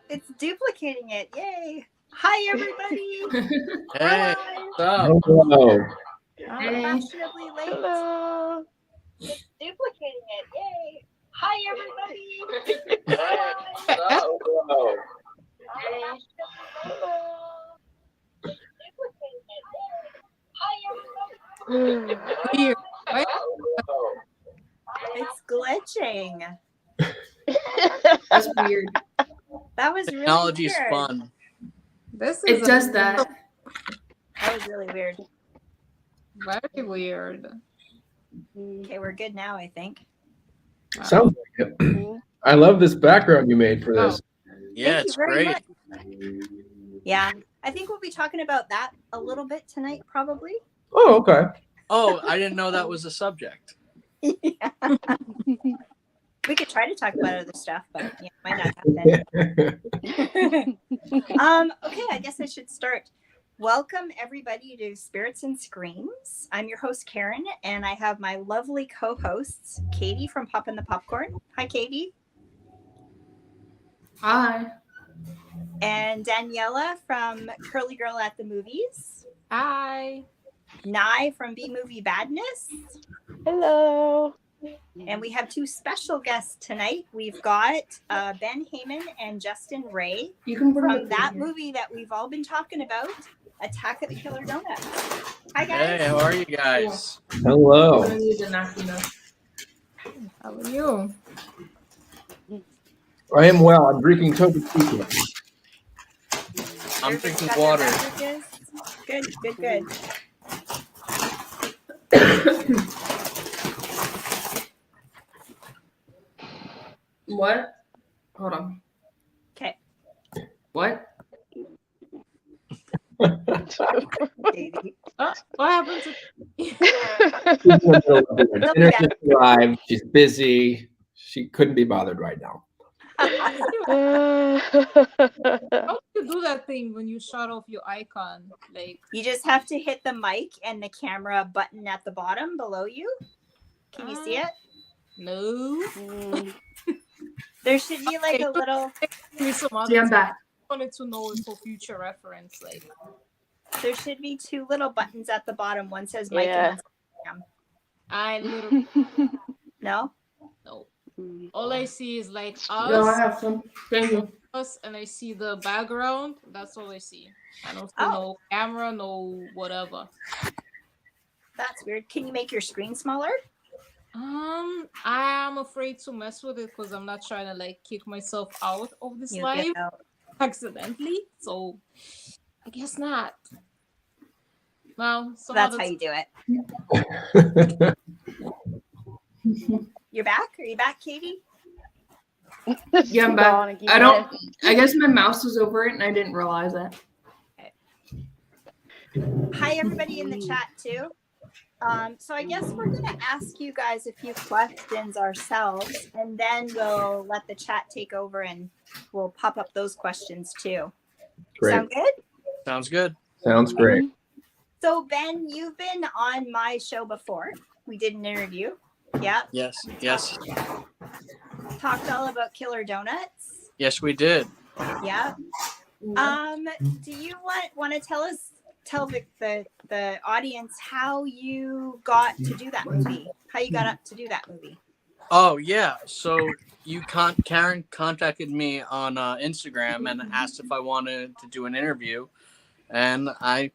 It's duplicating it. Yay. Hi, everybody. Hey, what's up? Hello. Fashionably late. Hello. It's duplicating it. Yay. Hi, everybody. Hello. Weird. Right? It's glitching. That's weird. That was really Technology's weird. fun. This is It does that. That was really weird. very weird. Okay, we're good now, I think. Sounds like it. I love this background you made for this. Yeah, Thank you it's very great. much. Yeah, I think we'll be talking about that a little bit tonight, probably. Oh, okay. Oh, I didn't know that was a subject. Yeah. We could try to talk about other stuff, but yeah, might not happen. Okay, I guess I should start. Welcome everybody to Spirits and Screams. I'm your host Karen, and I have my lovely co-hosts Katie from Poppin' the Popcorn. Hi, Katie. Hi. And Daniela from Curly Girl at the Movies. Hi. Nye from B Movie Badness. Hello. And we have two special guests tonight. We've got Ben Heyman and Justin Ray You can bring from it that here. movie that we've all been talking about, Attack of the Killer Donuts. Hi, guys. Hey, how are you guys? I'm Hello. gonna need a napkin though. How are you? I am well. I'm drinking Toby Chico. I'm Everybody's drinking got their water. beverages? Good, good, good. What? Hold on. Okay. What? Katie. What happened to She's in the middle of doing it. Dinner just arrived. She's busy. She couldn't be bothered right now. How do you do that thing when you shut off your icon? Like, You just have to hit the mic and the camera button at the bottom below you. Can you see it? no. There should be like a little. Me some other See, I'm back. I wanted to know it for future reference. Like, There should be two little buttons at the bottom. One says mic Yeah. and one says cam. I literally No? know. All I see is like No, I us, have some. Thank you. and I see the background. That's all I see. I don't see Oh. no camera, no whatever. That's weird. Can you make your screen smaller? I am afraid to mess with it because I'm not trying to like kick myself out of this You live get out. accidentally. So I guess not. Well, some That's other how you do it. You're back? Are you back, Katie? Yeah, I'm back. I don't. I guess my mouse was over it and I didn't realize that. Hi, everybody in the chat, too. So I guess we're going to ask you guys a few questions ourselves, and then we'll let the chat take over and we'll pop up those questions, too. Great. Sound good? Sounds good. Sounds great. So, Ben, you've been on my show before. We did an interview. Yeah. Yes, yes, Talked all about killer donuts. yes, we did. Yeah. Do you want to tell the audience how you got to do that movie? How you got up to do that movie? Oh yeah. So Karen contacted me on Instagram and asked if I wanted to do an interview, and I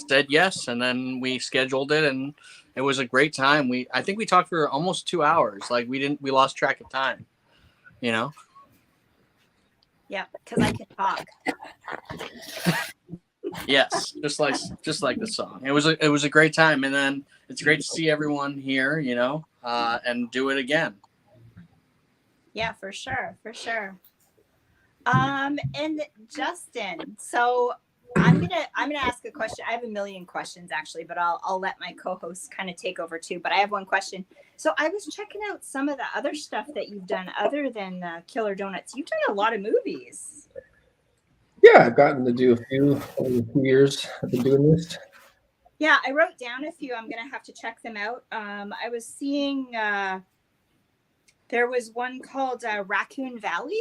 said yes. And then we scheduled it, and it was a great time. I think we talked for almost 2 hours. Like we lost track of time. You know. Yeah, because I can talk. Yes, just like the song. It was a great time, and then it's great to see everyone here, you know, and do it again. Yeah, for sure, for sure. And Justin, so I'm gonna ask a question. I have a million questions actually, but I'll let my co-hosts kind of take over too. But I have one question. So I was checking out some of the other stuff that you've done other than Killer Donuts. You've done a lot of movies. Yeah, I've gotten to do a few over the 2 years I've been doing this. Yeah, I wrote down a few. I'm gonna have to check them out. I was seeing The There was one called Raccoon Valley.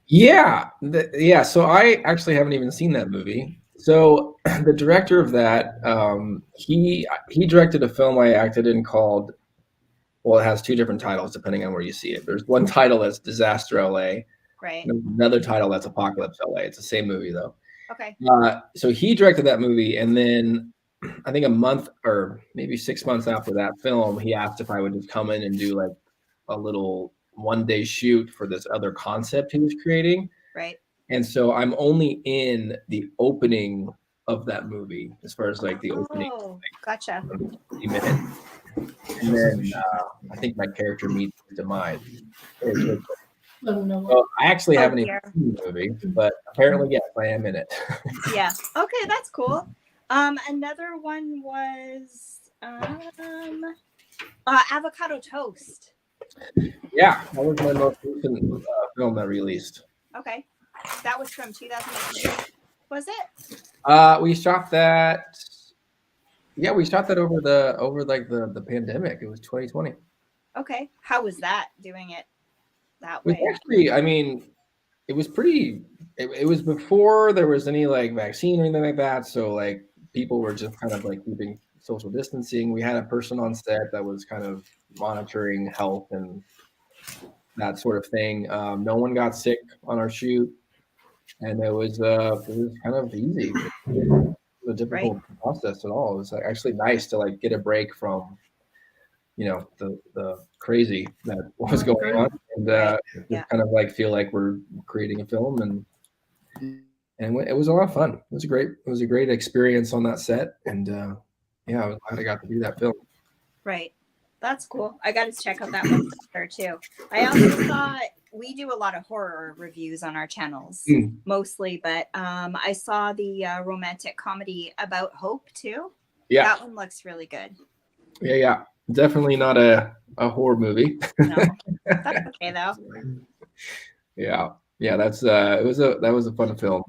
Yeah, yeah. So I actually haven't even seen that movie. So the director of that, he directed a film I acted in called. Well, it has two different titles depending on where you see it. There's one title that's Disaster LA, Right. and another title that's Apocalypse LA. It's the same movie though. Okay. So he directed that movie, and then I think a month or maybe 6 months after that film, he asked if I would just come in and do like a little 1-day shoot for this other concept he was creating. Right. And so I'm only in the opening of that movie, as far as like the opening Oh, gotcha. 50 minutes. And then I think my character meets his demise. Oh, no. Well, I actually Oh, haven't even dear. seen the movie, but apparently, yes, I am in it. Yeah. Okay, that's cool. Another one was Avocado Toast. Yeah, that was my most recent film that released. Okay. That was from 2018. Was it? We shot that. Yeah, we shot that over the pandemic. It was 2020. Okay. How was that doing it that It was way? actually, I mean, it was pretty. It was before there was any like vaccine or anything like that. So like people were just kind of like keeping social distancing. We had a person on set that was kind of monitoring health and that sort of thing. No one got sick on our shoot, and it was kind of easy. It wasn't a difficult process at all. It was like, actually nice to like get a break from, the crazy that was going on, and just kind of like feel like we're creating a film, and it was a lot of fun. It was a great experience on that set, and yeah, I was glad I got to do that film. Right. That's cool. I got to check out that one for sure too. I also saw we do a lot of horror reviews on our channels, mostly, but I saw the romantic comedy About Hope too. Yeah, that one looks really good. Yeah. Definitely not a horror movie. No, that's okay though. Yeah. That was a fun film.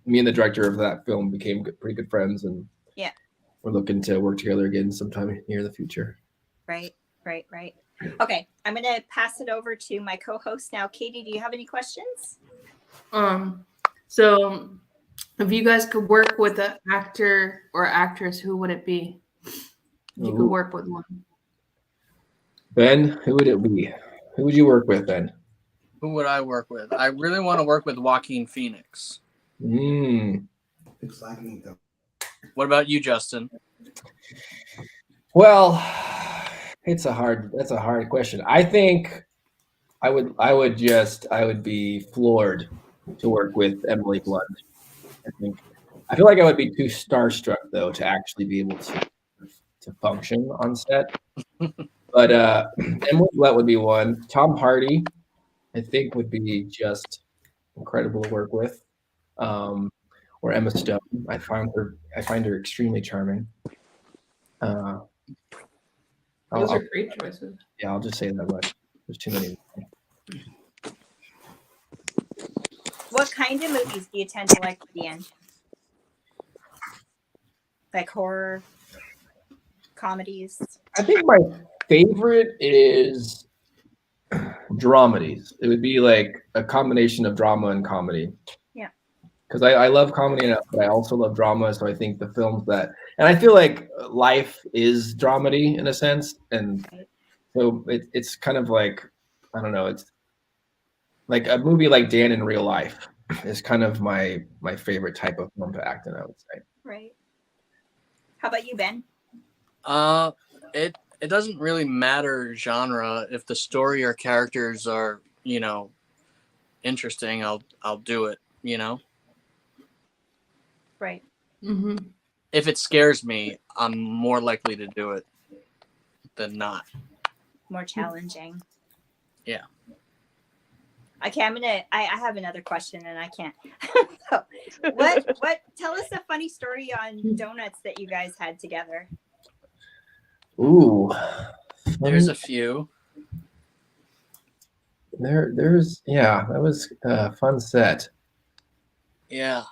Me and the director of that film became pretty good friends, and yeah, we're looking to work together again sometime near the future. Right. Okay, I'm gonna pass it over to my co-host now. Katie, do you have any questions? So if you guys could work with an actor or actress, who would it be? If you could work with one. Ben, who would it be? Who would you work with, Ben? Who would I work with? I really want to work with Joaquin Phoenix. What about you, Justin? Well, that's a hard question. I think I would be floored to work with Emily Blunt. I feel like I would be too starstruck though to actually be able to function on set. But Emily Blunt would be one. Tom Hardy, I think, would be just incredible to work with. Or Emma Stone. I find her extremely charming. Those are great choices. Yeah, I'll just say that much. There's too many. What kind of movies do you tend to like to be in? Like horror, comedies? I think my favorite is dramedies. It would be like a combination of drama and comedy. Yeah. Because I love comedy, but I also love drama. So I think the films and I feel like life is dramedy in a sense. And so it's kind of like, I don't know, it's like a movie like Dan in Real Life is kind of my favorite type of film to act in, I would say. Right. How about you, Ben? It doesn't really matter genre. If the story or characters are, interesting, I'll do it, Right. Mm-hmm. If it scares me, I'm more likely to do it than not. More challenging. Yeah. Okay, I have another question and I can't. So, tell us a funny story on donuts that you guys had together. Ooh. There's a few. That was a fun set. Yeah.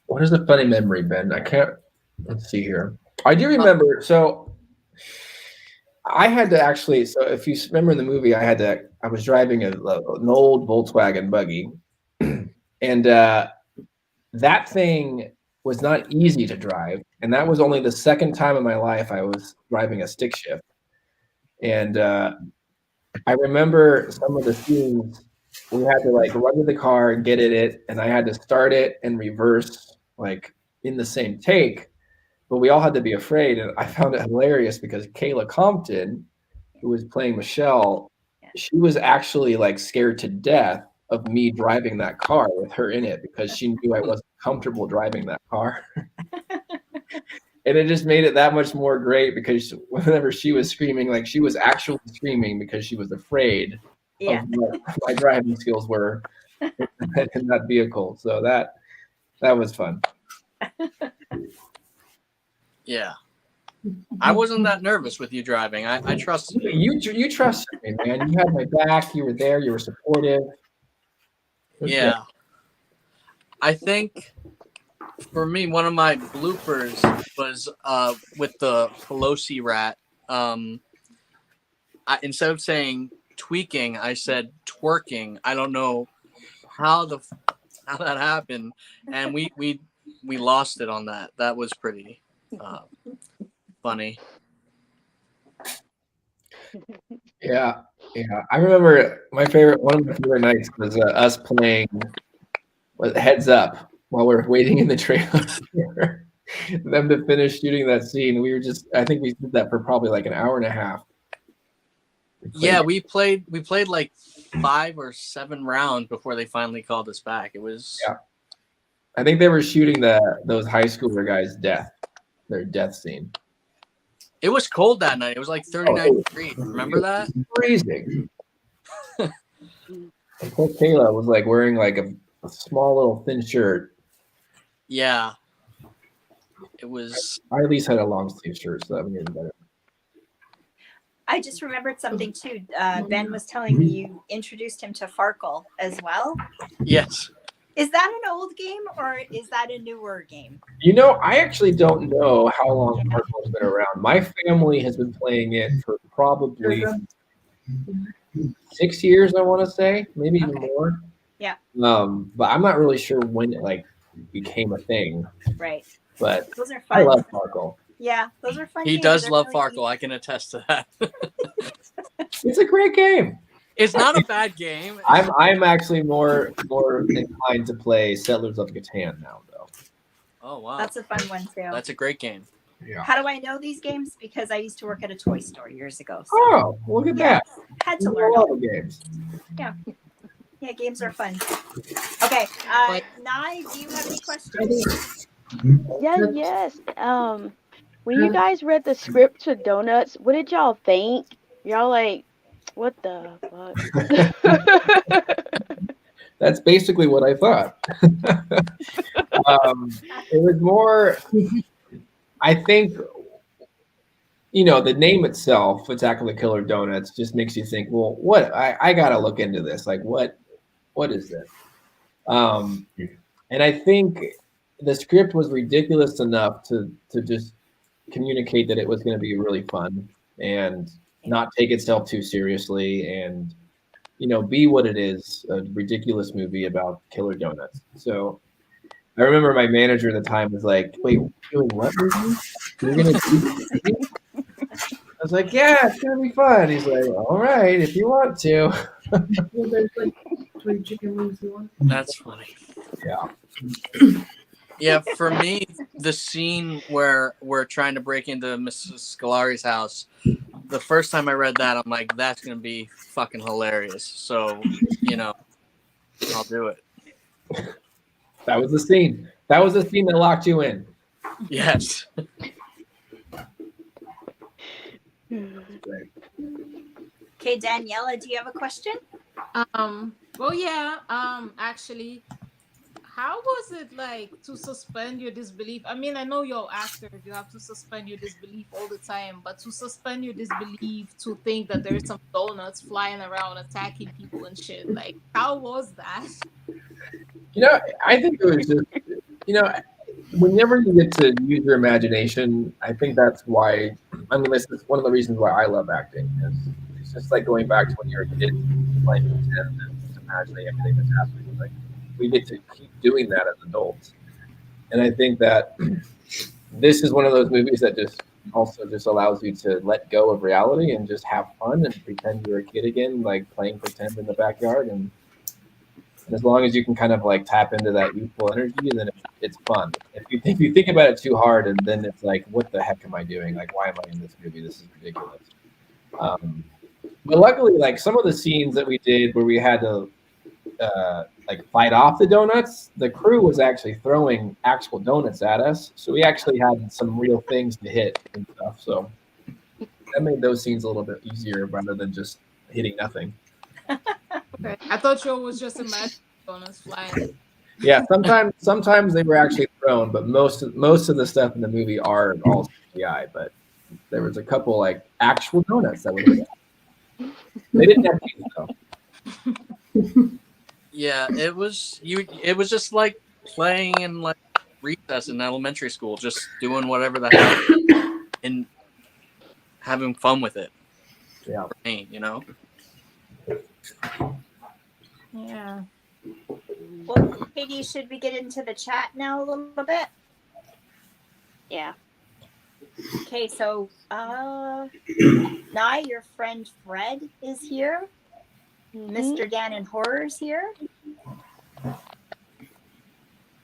What is a funny memory, Ben? Let's see here. I do remember. So I had to actually. So if you remember in the movie, I was driving an old Volkswagen buggy, and that thing was not easy to drive. And that was only the second time in my life I was driving a stick shift. And I remember some of the scenes we had to like run to the car and get in it, and I had to start it and reverse like in the same take. But we all had to be afraid, and I found it hilarious because Kayla Compton, who was playing Michelle, she was actually like scared to death of me driving that car with her in it because she knew I wasn't comfortable driving that car. And it just made it that much more great because whenever she was screaming, like she was actually screaming because she was afraid of what my driving skills were in that vehicle. So that was fun. Yeah. I wasn't that nervous with you driving. I trusted you. You trusted me, man. You had my back. You were there. You were supportive. Yeah. I think for me, one of my bloopers was with the Pelosi rat. Instead of saying tweaking, I said twerking. I don't know how that happened, and we lost it on that. That was pretty funny. Yeah. I remember one of my favorite nights was us playing Heads Up while we were waiting in the trailer for them to finish shooting that scene. I think we did that for probably like an hour and a half. We played like 5 or 7 rounds before they finally called us back. It was. Yeah. I think they were shooting those high schooler guys' their death scene. It was cold that night. It was like 39 degrees. Remember that? Freezing. Poor Kayla was like wearing like a small little thin shirt. Yeah. It was. I at least had a long sleeve shirt, so that made it better. I just remembered something too. Ben was telling me you introduced him to Farkle as well. Yes. Is that an old game or is that a newer game? You know, I actually don't know how long Farkle's been around. My family has been playing it for probably 6 years, I want to say, maybe even more. Yeah. But I'm not really sure when it like became a thing. Right. But those are fun. I love Farkle. Yeah, those are fun. He games. does They're love really Farkle. I can attest to that. It's a great game. It's not a bad game. I'm actually more inclined to play Settlers of Catan now, though. Oh wow, That's a fun one too. That's a great game. Yeah. How do I know these games? Because I used to work at a toy store years ago. So Oh, look at that! had to You learn. know all the games. Yeah, games are fun. Okay, Nye, do you have any questions? Yeah, yes. When you guys read the script to Donuts, what did y'all think? Y'all like, what the fuck? That's basically what I thought. It was more, I think, the name itself, Attack of the Killer Donuts, just makes you think, well, what? I got to look into this. Like, what is this? And I think the script was ridiculous enough to just communicate that it was going to be really fun and not take itself too seriously and be what it is, a ridiculous movie about killer donuts. So I remember my manager at the time was like, wait, doing what movie? You're gonna do this movie? I was like, yeah, it's gonna be fun. He's like, all right, if you want to. That's funny. Yeah. Yeah, for me, the scene where we're trying to break into Mrs. Scolari's house, the first time I read that, I'm like, that's going to be fucking hilarious. So, I'll do it. That was the scene. That was the scene that locked you in. Yes. Okay, Daniela, do you have a question? Well, yeah. Actually, how was it like to suspend your disbelief? I mean, I know you're actors, you have to suspend your disbelief all the time, but to suspend your disbelief to think that there's some donuts flying around attacking people and shit, like, how was that? I think it was just, whenever you get to use your imagination, I think that's why I mean, this is one of the reasons why I love acting. Is it's just like going back to when you were a kid, playing pretend and just imagining everything that's happening. Like we get to keep doing that as adults, and I think that this is one of those movies that just also just allows you to let go of reality and just have fun and pretend you're a kid again, like playing pretend in the backyard. And as long as you can kind of like tap into that youthful energy, then it's fun. If you think about it too hard, and then it's like, what the heck am I doing? Like, why am I in this movie? This is ridiculous. But luckily, like some of the scenes that we did where we had to like fight off the donuts, the crew was actually throwing actual donuts at us, so we actually had some real things to hit and stuff. So that made those scenes a little bit easier rather than just hitting nothing. Okay. I thought you was just imagining donuts flying. Yeah, sometimes they were actually thrown, but most of the stuff in the movie are all CGI. But there was a couple like actual donuts that were hit. They didn't have teeth though. Yeah, it was just like playing in like recess in elementary school, just doing whatever the hell and having fun with it. Yeah. For me, you know. Yeah. Well, Katie, should we get into the chat now a little bit? Yeah. Okay, so Nye, your friend Fred is here. Mr. Dan in Horror's here.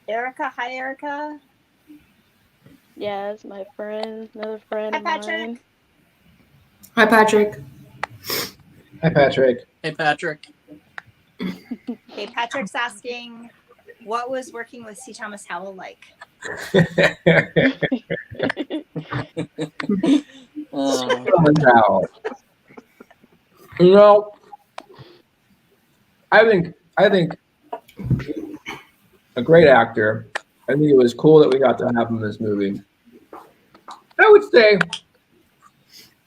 Erica, hi Erica. Yes, my friend, another friend Hi of Patrick. mine. Hi, Patrick. Hi, Patrick. Hey, Patrick. Okay, Patrick's asking, what was working with C. Thomas Howell like? You know, I think a great actor. I think it was cool that we got to have him in this movie. I would say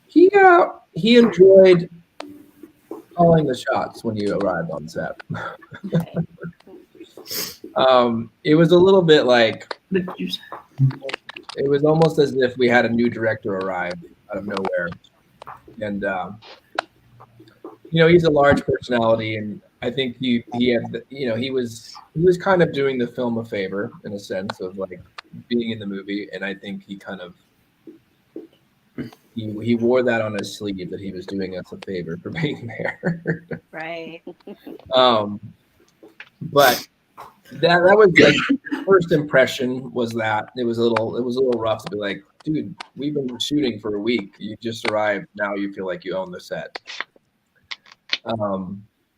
he enjoyed calling the shots when you arrived on set. It was a little bit like What did you say? it was almost as if we had a new director arrive out of nowhere, and he's a large personality, and I think he had he was kind of doing the film a favor in a sense of like being in the movie, and I think he kind of he wore that on his sleeve that he was doing us a favor for being there. Right. But that was like first impression was that it was a little rough to be like, dude, we've been shooting for a week. You just arrived. Now you feel like you own the set.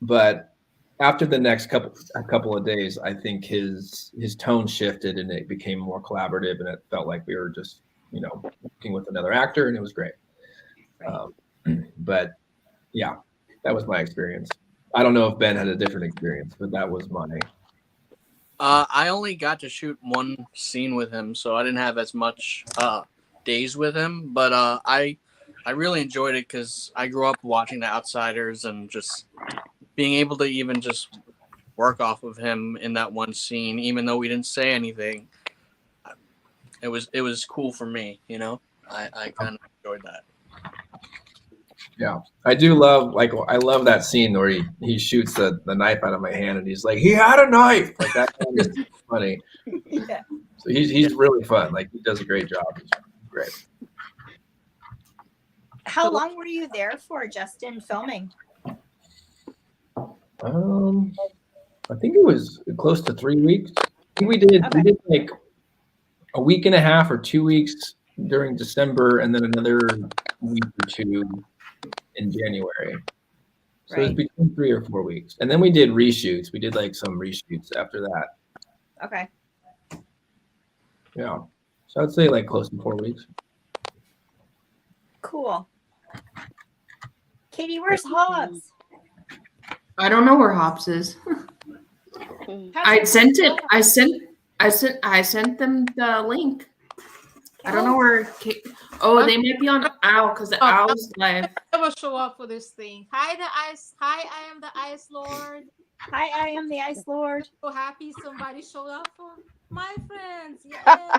But after the next couple of days, I think his tone shifted and it became more collaborative, and it felt like we were just working with another actor, and it was great. But yeah, that was my experience. I don't know if Ben had a different experience, but that was my. I only got to shoot one scene with him, so I didn't have as much days with him. But I really enjoyed it because I grew up watching The Outsiders and just being able to even just work off of him in that one scene, even though we didn't say anything. It was cool for me, I kind of enjoyed that. Yeah, I do love I love that scene where he shoots the knife out of my hand and he's like, he had a knife. Like that is funny. Yeah. So he's really fun. Like he does a great job. He's great. How long were you there for, Justin, filming? I think it was close to 3 weeks. I think we did like a week and a half or 2 weeks during December, and then another week or two in January. So it was between 3 or 4 weeks. And then we did reshoots. We did like some reshoots after that. Okay. Yeah. So I'd say like close to 4 weeks. Cool. Katie, where's Hobbs? I don't know where Hobbs is. I sent it. I sent them the link. I don't know where. They might be on Owl because the Owl's live. Never show up for this thing. Hi, I am the Ice Lord. Hi, I am the Ice Lord. So happy somebody showed up for my friends. Yeah.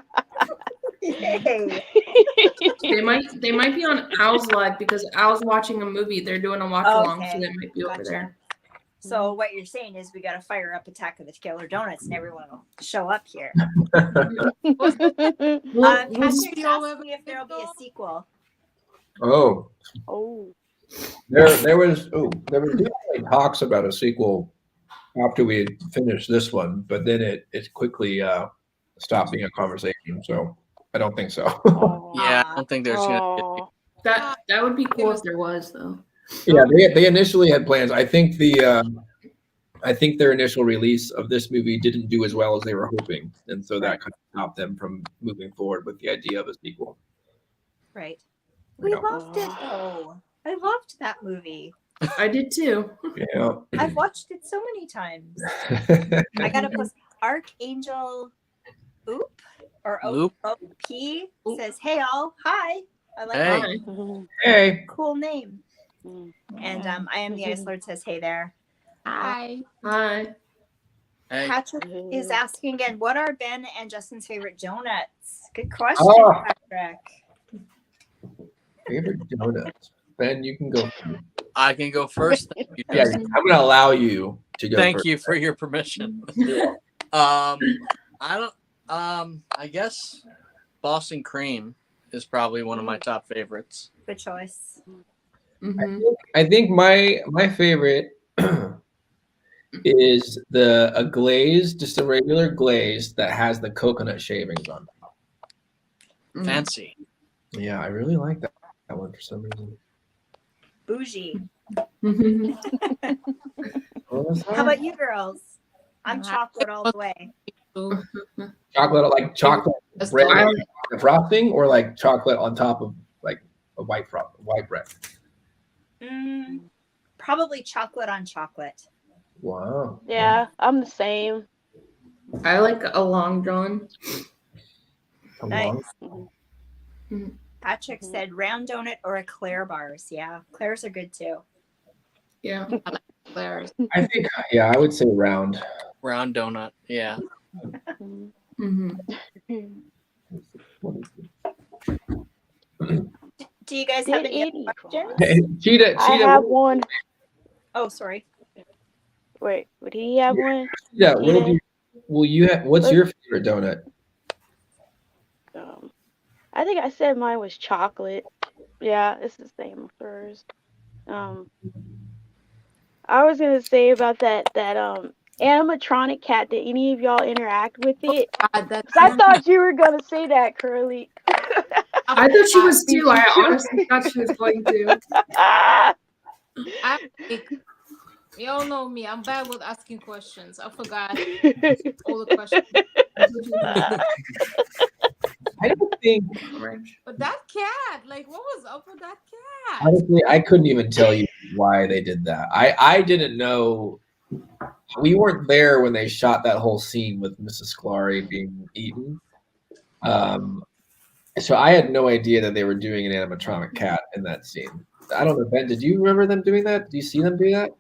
Yay. They might be on Al's live because Al's watching a movie. They're doing a watch along, so Okay. they might be over Gotcha. there. So what you're saying is we got to fire up Attack of the Killer Donuts and everyone will show up here. We'll Patrick's see y'all asking me if there'll be a sequel. Oh, Oh. there was definitely talks about a sequel after we had finished this one, but then it quickly stopped being a conversation. So I don't think so. Oh. Yeah, I don't think there's gonna be. Oh. That would be cool if there was though. Yeah, they initially had plans. I think their initial release of this movie didn't do as well as they were hoping, and so that kind of stopped them from moving forward with the idea of a sequel. Right. You We know. loved it though. I loved that movie. I did too. Yeah. I've watched it so many times. I gotta post Archangel Oop or Loop. OP says, "Hey all, hi." I like Hey. that. Mhm. Hey. Cool name. Mm. And I am the Ice Lord says, "Hey there." Hi. Hi. Hey, Patrick is asking again, what are Ben and Justin's favorite donuts? Good question, Oh. Patrick. Favorite donuts. Ben, you can go. I can go first. Thank you, Yeah, Justin. I'm gonna allow you to go. Thank first. you for your permission. Yeah. I don't. I guess Boston Cream is probably one of my top favorites. Good choice. Mhm. I think my favorite is a glaze, just a regular glaze that has the coconut shavings on top. Mhm. Fancy. Yeah, I really like that one for some reason. Bougie. Mhm. How about you girls? I'm Uh, chocolate all the way. chocolate, like chocolate That's bread all. with frosting, or like chocolate on top of like a white bread? Probably chocolate on chocolate. Wow. Yeah, I'm the same. I like a long john. Come Nice. on. Mhm. Patrick said round donut or Eclair bars. Yeah, Eclairs are good too. Yeah. There's I think, yeah, I would say round. Round donut. Yeah. Mhm. Mhm. Do you guys have Did any other any questions? Hey, Cheetah, I have what, one. Oh, sorry. Wait, would he have one? Cheetah, Cheetah? what's your favorite donut? I think I said mine was chocolate. Yeah, it's the same first. I was gonna say about that animatronic cat. Did any of y'all interact with it? God, that 'Cause I thought you were gonna say that, Curly. I thought she was Me too. I too. honestly thought she was going to. I like, y'all know me. I'm bad with asking questions. I forgot all the questions. I don't think, But that cat, like, what was up with that cat? honestly, I couldn't even tell you why they did that. I didn't know. We weren't there when they shot that whole scene with Mrs. Scolari being eaten. So I had no idea that they were doing an animatronic cat in that scene. I don't know, Ben, did you remember them doing that? Do you see them do that?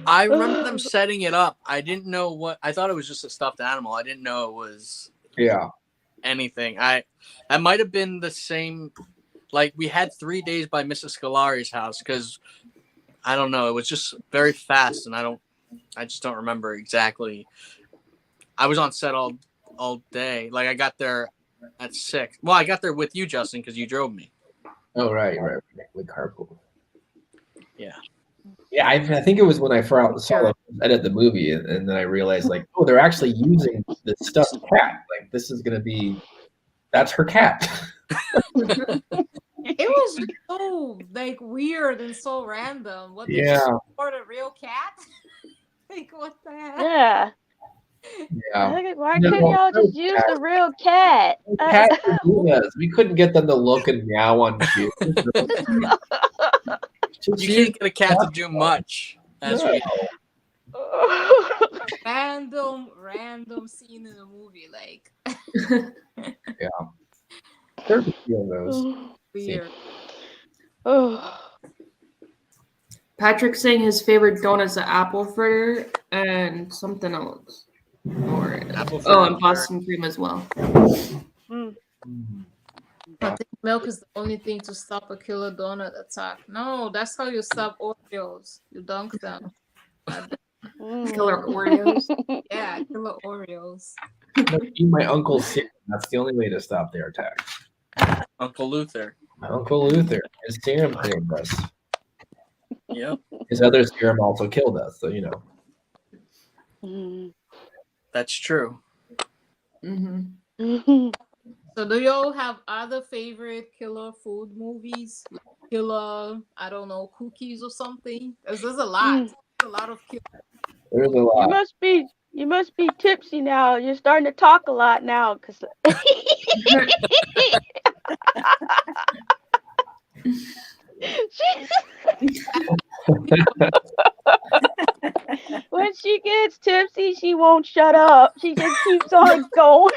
I remember them setting it up. I didn't know what. I thought it was just a stuffed animal. I didn't know it was Yeah. anything. That might have been the same. Like we had 3 days by Mrs. Scolari's house because I don't know. It was just very fast, and I just don't remember exactly. I was on set all day. Like I got there at 6. Well, I got there with you, Justin, because you drove me. Oh, right. With carpool. Yeah. Yeah, I think it was when I saw them edit the movie, and then I realized, like, oh, they're actually using the stuffed cat. Like, this is gonna be, that's her cat. It was just so like weird and so random. What they Yeah. just support a real cat? Like what the heck? Yeah. Yeah. Why No, couldn't y'all no just use cat. the real cat? Cat Pumas. We couldn't get them to look and meow on cue. You can't get a cat to do much. That's what Random scene in a movie, like They're feeling those. weird. Oh. Patrick's saying his favorite donut's an apple fritter and something else. Or Apple oh, fritter. and Boston cream as well. Mm. I think milk is the only thing to stop a killer donut attack. No, that's how you stop Oreos. You dunk them. Killer Oreos. Yeah, killer Oreos. Eat my uncle's serum. That's the only way to stop their attacks. Uncle Luther. My Uncle Luther, his serum saved us. Yep. His other serum also killed us, so you know. That's true. So do y'all have other favorite killer food movies? Like killer, I don't know, cookies or something? There's a lot. There's a lot of killer. There's a lot. You must be tipsy now. You're starting to talk a lot now, cause when she gets tipsy, she won't shut up. She just keeps on going.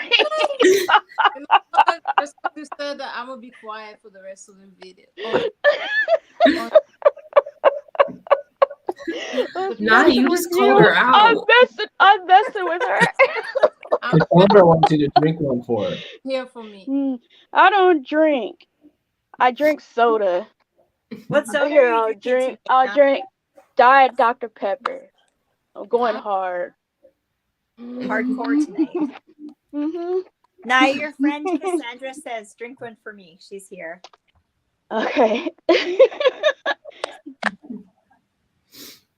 You know what? Just because you said that, I'm gonna be quiet for the rest of the video. Nah, you just called her out. I'm messing with her. Cassandra wants you to drink one for her. Here for me. I don't drink. I drink soda. What's soda? Here, are you drinking? I'll drink Diet Dr. Pepper. I'm going hard. Hardcore tonight. Now your friend Cassandra says, "Drink one for me." She's here. Okay.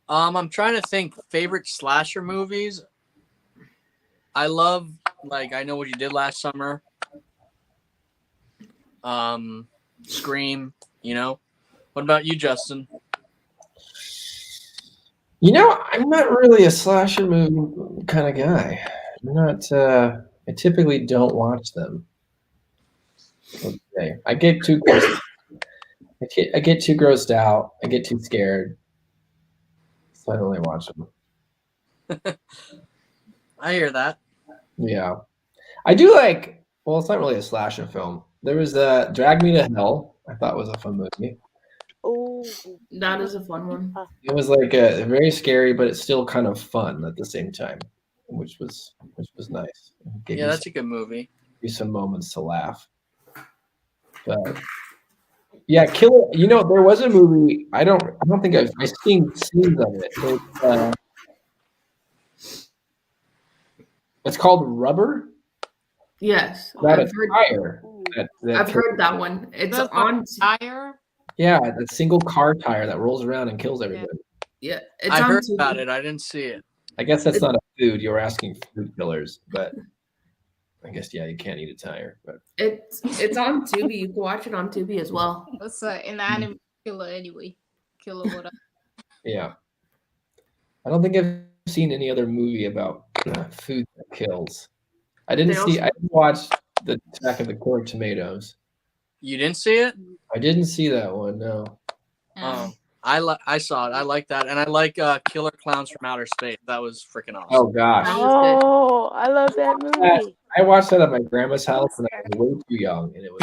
I'm trying to think favorite slasher movies. I love, like, I Know What You Did Last Summer. Scream, you know. What about you, Justin? You know, I'm not really a slasher movie kind of guy. I'm not. I typically don't watch them. Okay, I get too grossed. I get too grossed out. I get too scared. So I don't really watch them. I hear that. Yeah, I do like. Well, it's not really a slasher film. There was Drag Me to Hell. I thought was a fun movie. Oh, That is a fun one. It was like very scary, but it's still kind of fun at the same time, which was nice. Gave Yeah, you that's a good movie. some moments to laugh. But yeah, Killer. You know, there was a movie. I don't think I've seen scenes of it. It's called Rubber. Yes, That I've a heard. tire. I've heard that one. It's That's on. Fire. Yeah, that single car tire that rolls around and kills everybody. Yeah, it's I on heard TV. about it. I didn't see it. I guess that's not a food. You were asking food killers, but I guess yeah, you can't eat a tire. But It's on Tubi. You can watch it on Tubi as well. That's an anime killer anyway. Killer whatever. yeah, I don't think I've seen any other movie about food that kills. I didn't watch the Attack of the Killer Tomatoes. You didn't see it? I didn't see that one. No. I saw it. I like that, and I like Killer Clowns from Outer Space. That was freaking awesome. Oh gosh, oh, I love that movie. I watched that at my grandma's house when I was way too young, and it was.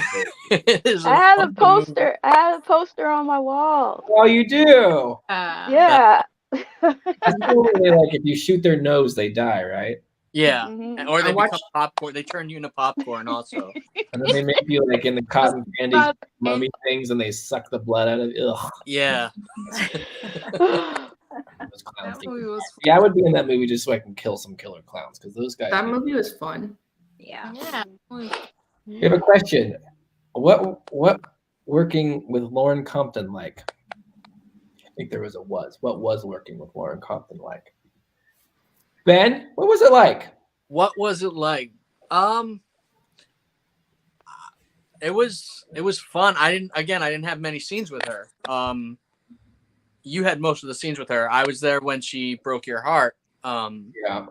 It is I had a fun poster. movie. I had a poster on my wall. Oh, you do. Yeah. That's the one where they, like, if you shoot their nose, they die, right? Yeah, Mhm. or they I watched- become popcorn. They turn you into popcorn also. And then they make you like in the cotton candy mummy things, and they suck the blood out of it. Ugh. Yeah. Those clowns That movie was yeah, I would be in that movie just so I can kill some killer clowns because those guys. That movie was fun. Yeah. Yeah. We have a question. What working with Lauren Compton like? I think there was a was. What was working with Lauren Compton like? Ben, what was it like? What was it like? It was fun. I didn't have many scenes with her. You had most of the scenes with her. I was there when she broke your heart. Yeah.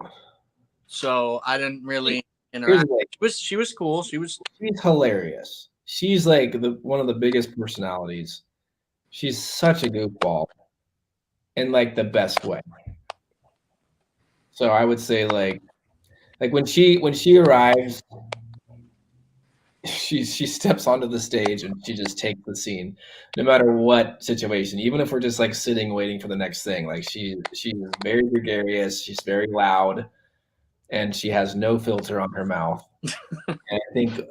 So I didn't really interact. She was cool. She's hilarious. She's like one of the biggest personalities. She's such a goofball in like the best way. So I would say like when she arrives, she steps onto the stage and she just takes the scene, no matter what situation. Even if we're just like sitting waiting for the next thing, like she's very gregarious. She's very loud, and she has no filter on her mouth. And I think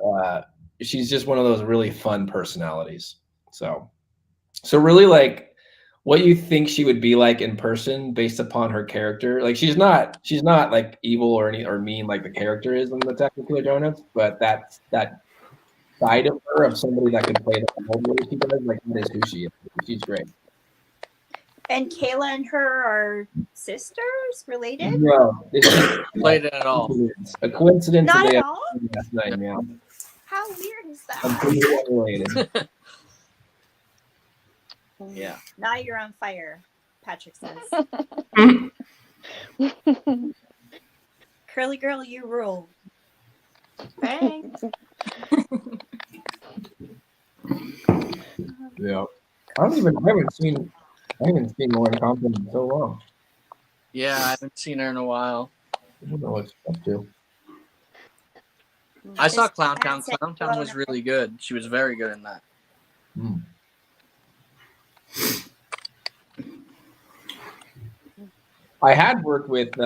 she's just one of those really fun personalities. So really like what you think she would be like in person based upon her character. Like she's not like evil or mean like the character is in the Attack of the Killer Donuts, but that side of her of somebody that could play the role the way she does, like that is who she is. She's great. And Kayla and her are sisters, related? No, it's just Played it at all. a coincidence. Not that they at have all? last night, yeah. How weird is that? Completely unrelated. Yeah. Now you're on fire, Patrick says. Curly girl, you rule. Thanks. Yeah. I haven't seen Lauren Compton in so long. Yeah, I haven't seen her in a while. I don't know what she's up to. I saw Just Clowntown. said Clowntown was really good. She was very good in that. Mm. I had worked with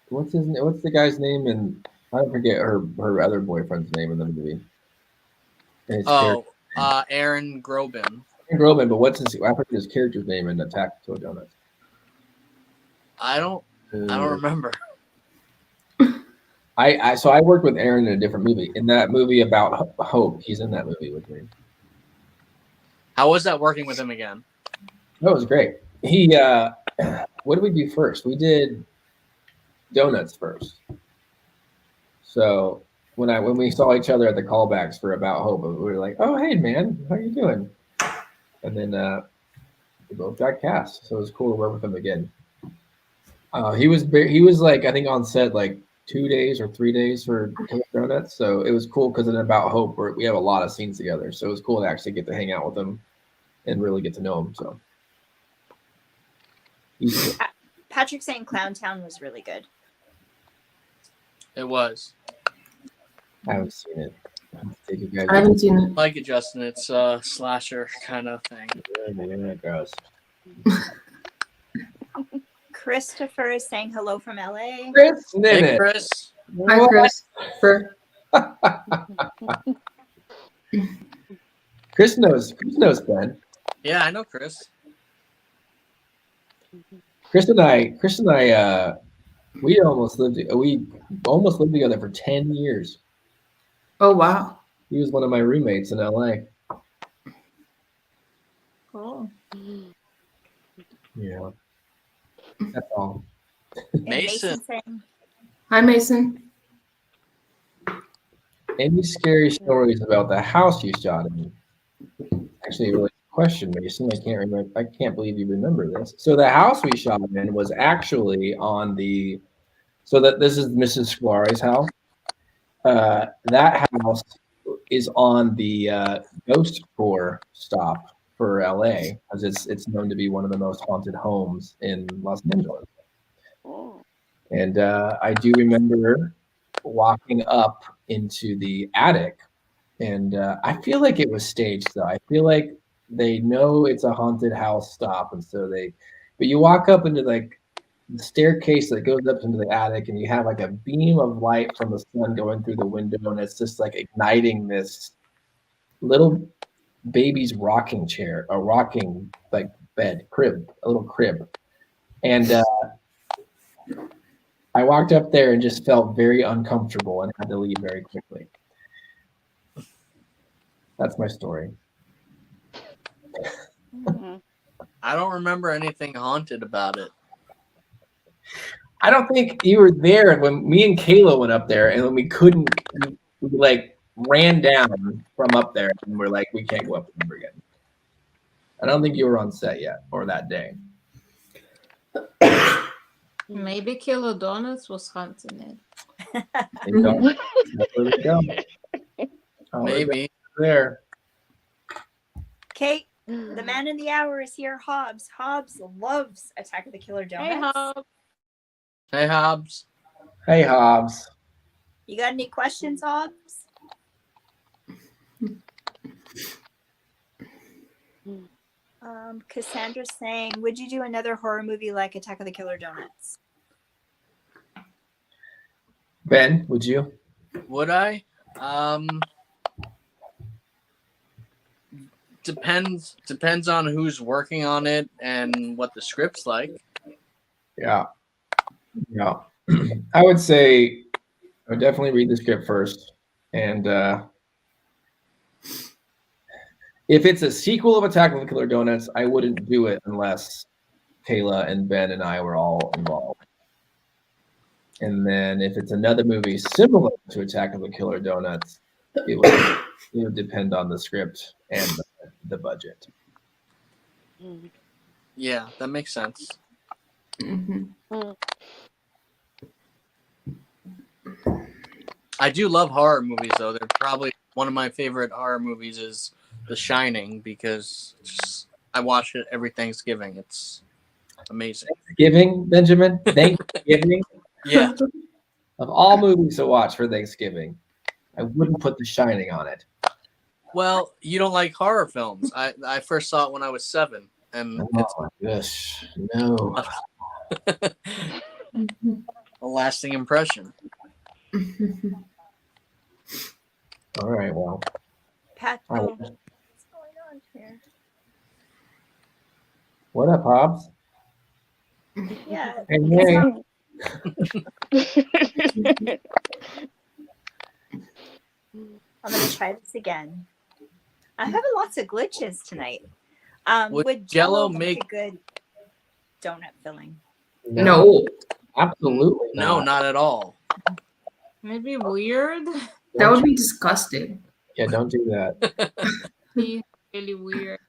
what's the guy's name, and I forget her other boyfriend's name in the movie. And his Aaron Grobin. Groban, but I forget his character's name in Attack of the Killer Donuts. I don't remember. So I worked with Aaron in a different movie. In that movie about Hope, he's in that movie with me. How was that working with him again? That was great. He what did we do first? We did donuts first. So when we saw each other at the callbacks for About Hope, we were like, "Oh, hey man, how you doing?" And then we both got cast, so it was cool to work with him again. He was like, I think on set like 2 days or 3 days for Killer Donuts, so it was cool because in About Hope we have a lot of scenes together, so it was cool to actually get to hang out with him and really get to know him. So Patrick saying Clowntown was really good. It was. I haven't seen it. I haven't seen it. Like it, Justin. It's a slasher kind of thing. Yeah, gross. Christopher is saying hello from LA. Chris, Hey, Chris. Hi, Chris. Chris knows Ben. Yeah, I know Chris. Chris and I, we almost lived together for 10 years. Oh wow. He was one of my roommates in LA. Cool. Yeah. That's all. And Mason. saying, Hi, Mason. Any scary stories about the house you shot in? Actually, a really good question, Mason. I can't remember. I can't believe you remember this. So the house we shot in was actually on the. So that this is Mrs. Scolari's house. That house is on the ghost tour stop for LA, as it's known to be one of the most haunted homes in Los Angeles. Oh. And I do remember walking up into the attic, and I feel like it was staged though. I feel like they know it's a haunted house stop, and so but you walk up into like the staircase that goes up into the attic, and you have like a beam of light from the sun going through the window, and it's just like igniting this little baby's rocking chair, a rocking like bed, a little crib. And I walked up there and just felt very uncomfortable and had to leave very quickly. That's my story. Mm-hmm. I don't remember anything haunted about it. I don't think you were there when me and Kayla went up there, and when we couldn't, we like ran down from up there, and we're like, we can't go up there again. I don't think you were on set yet or that day. Maybe Killer Donuts was hunting it. There you go. That's where we go. Oh, Maybe. there. Kate, the man in the hour is here, Hobbs. Hobbs loves Attack of the Killer Hey, Donuts. Hob. Hey, Hobbs. Hey, Hobbs. You got any questions, Hobbs? Cassandra's saying, would you do another horror movie like Attack of the Killer Donuts? Ben, would you? Would I? Depends on who's working on it and what the script's like. Yeah. I would say I would definitely read the script first, and if it's a sequel of Attack of the Killer Donuts, I wouldn't do it unless Kayla and Ben and I were all involved. And then if it's another movie similar to Attack of the Killer Donuts, it would depend on the script and the budget. Yeah, that makes sense. I do love horror movies, though. They're probably one of my favorite horror movies is The Shining, because I watch it every Thanksgiving. It's amazing. Thanksgiving, Benjamin? Thanksgiving? Yeah. Of all movies to watch for Thanksgiving, I wouldn't put The Shining on it. Well, you don't like horror films. I first saw it when I was 7, and it's gosh, no. a lasting impression. All right, well. Pat, what's going on here? What up, Hobbs? Yeah. Hey. I'm gonna try this again. I'm having lots of glitches tonight. Would Jell-O make a good donut filling? No. Absolutely No, not at all. Maybe weird. That would be disgusting. Yeah, don't do that. Be really weird.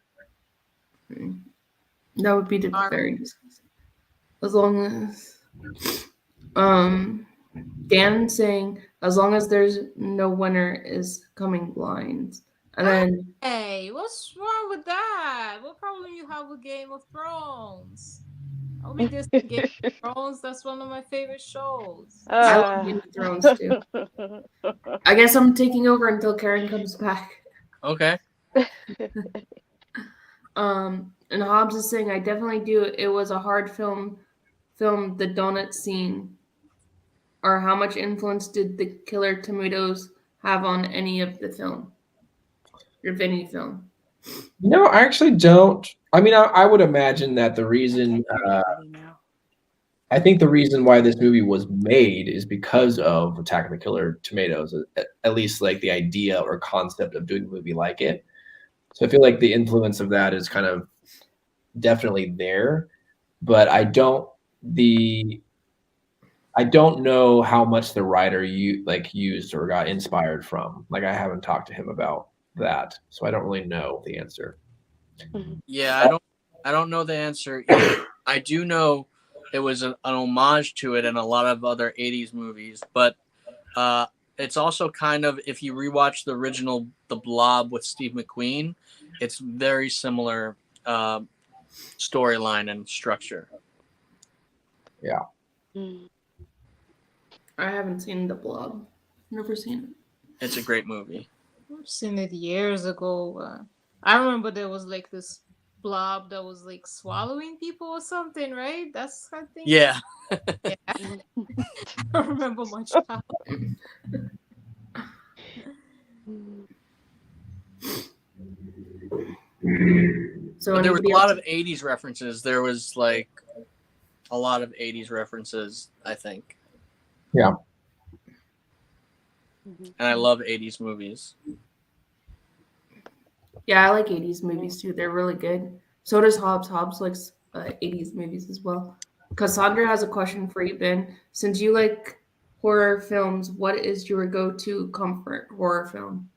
That would be very disgusting. As long as Dan saying, as long as there's no winner is coming blind. And then Hey, what's wrong with that? What problem you have with Game of Thrones? I'll be this Game of Thrones. That's one of my favorite shows. I love Game of Thrones too. I guess I'm taking over until Karen comes back. Okay. And Hobbs is saying, I definitely do. It was a hard film, the donut scene. Or how much influence did the Killer Tomatoes have on any of the film? Or any film? No, I actually don't. I mean, I would imagine that the reason, I think the reason why this movie was made is because of Attack of the Killer Tomatoes, at least like the idea or concept of doing a movie like it. So I feel like the influence of that is kind of definitely there, but I don't know how much the writer used or got inspired from. Like, I haven't talked to him about that, so I don't really know the answer. Yeah, I don't know the answer either. I do know it was an homage to it in a lot of other 80s movies, but it's also kind of, if you rewatch the original The Blob with Steve McQueen, it's very similar storyline and structure. Yeah. I haven't seen The Blob. Never seen it. It's a great movie. I've seen it years ago. I remember there was like this blob that was like swallowing people or something, right? That's, I think. Yeah. Yeah. I don't remember much about it. So But there was a lot of 80s references. There was like a lot of 80s references, I think. Yeah. And I love 80s movies. Yeah, I like 80s movies too. They're really good. So does Hobbs. Hobbs likes 80s movies as well. Cassandra has a question for you, Ben. Since you like horror films, what is your go-to comfort horror film?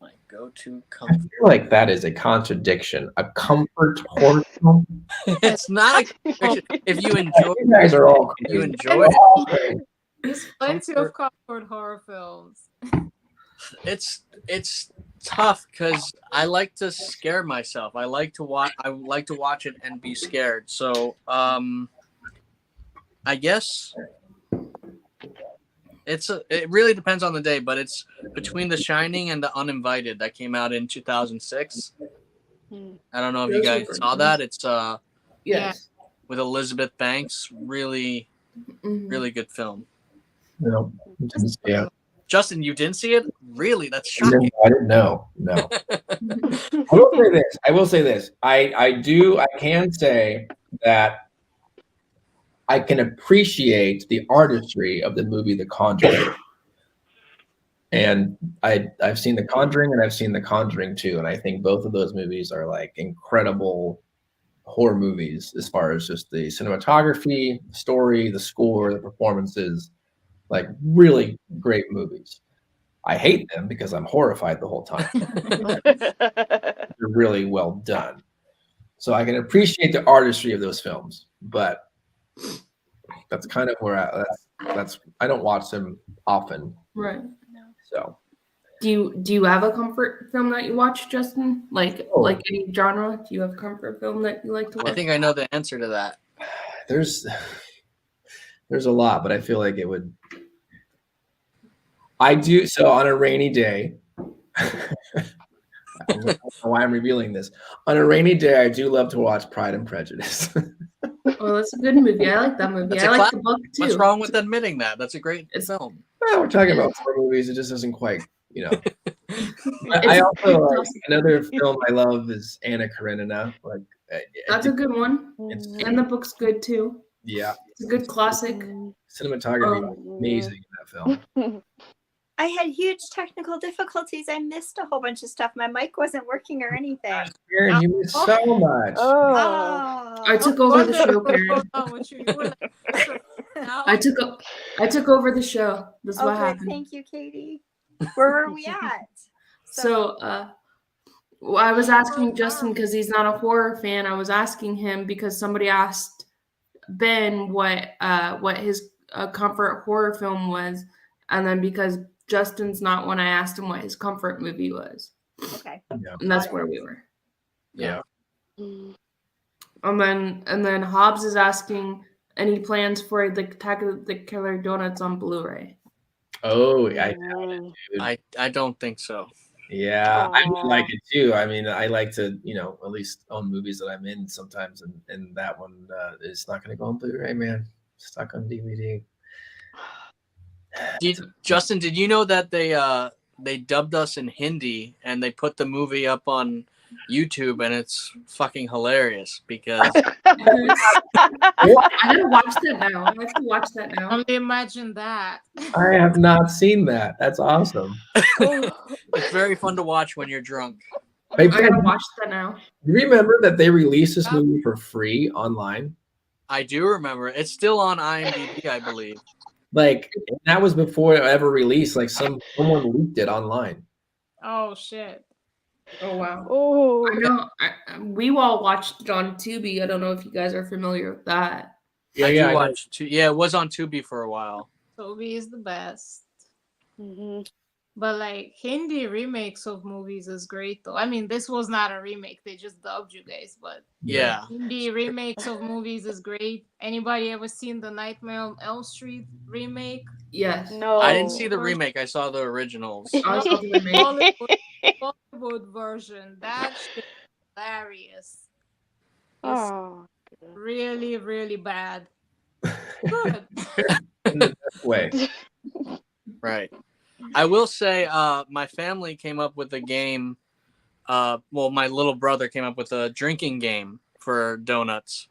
My go-to I comfort. feel like that is a contradiction. A comfort horror film? It's not a contradiction. If you enjoy You guys are all you crazy. enjoy it. There's plenty of comfort horror films. It's tough because I like to scare myself. I like to watch it and be scared. So I guess it really depends on the day, but it's between The Shining and The Uninvited that came out in 2006. I don't know if you guys saw that. It's Yes. with Elizabeth Banks. Really, really good film. No, yeah. Justin, you didn't see it? Really? That's shocking. I didn't know. No. I will say this. I can say that I can appreciate the artistry of the movie The Conjuring. And I've seen The Conjuring and I've seen The Conjuring 2, and I think both of those movies are like incredible horror movies as far as just the cinematography, the story, the score, the performances, like really great movies. I hate them because I'm horrified the whole time. They're really well done. So I can appreciate the artistry of those films, but that's kind of where I don't watch them often. Right. So Do you have a comfort film that you watch, Justin? Like any genre? Do you have a comfort film that you like to watch? I think I know the answer to that. there's a lot, but I feel like it would. I do so on a rainy day. I don't know why I'm revealing this. On a rainy day, I do love to watch Pride and Prejudice. Oh, that's a good movie. I like that movie. That's I a like classic. the book too. What's wrong with admitting that? That's a great film. Well, we're talking about horror movies. It just doesn't quite, I also like another film I love is Anna Karenina. Like That's a good one, and the book's good too. Yeah, it's a good classic. Cinematography amazing in that film. I had huge technical difficulties. I missed a whole bunch of stuff. My mic wasn't working or anything. Karen, you missed so much. Oh. I took over the show, Karen. I took over the show. That's what happened. Thank you, Katie. Where were we at? So I was asking Justin because he's not a horror fan. I was asking him because somebody asked Ben what his comfort horror film was, and then because Justin's not one, I asked him what his comfort movie was. Okay. Yeah. And that's where we were. Yeah. And then Hobbs is asking any plans for the Attack of the Killer Donuts on Blu-ray. Oh, I doubt it, dude. I don't think so. Yeah, I would like it too. I mean, I like to, at least own movies that I'm in sometimes, and that one is not going to go on Blu-ray, man. Stuck on DVD. Justin, did you know that they dubbed us in Hindi and they put the movie up on YouTube, and it's fucking hilarious because I gotta watch that now. I have to watch that now. Only imagine that. I have not seen that. That's awesome. it's very fun to watch when you're drunk. I gotta watch that now. You remember that they released this movie for free online? I do remember. It's still on IMDb, I believe. Like, that was before it ever released. Like, someone leaked it online. Oh shit. Oh wow. Oh. I know. We all watched it on Tubi. I don't know if you guys are familiar with that. Yeah, I watched. Yeah, it was on Tubi for a while. Tubi is the best. Mm-hmm. But like Hindi remakes of movies is great though. I mean, this was not a remake; they just dubbed you guys. But yeah, Hindi remakes of movies is great. Anybody ever seen the Nightmare on Elm Street remake? Yes. No. I didn't see the remake. I saw the originals. I saw the remake. Bollywood version. That shit is hilarious. It's Oh. really, really bad. Good. In the best way. Right. I will say, my family came up with a game. Well, my little brother came up with a drinking game for donuts.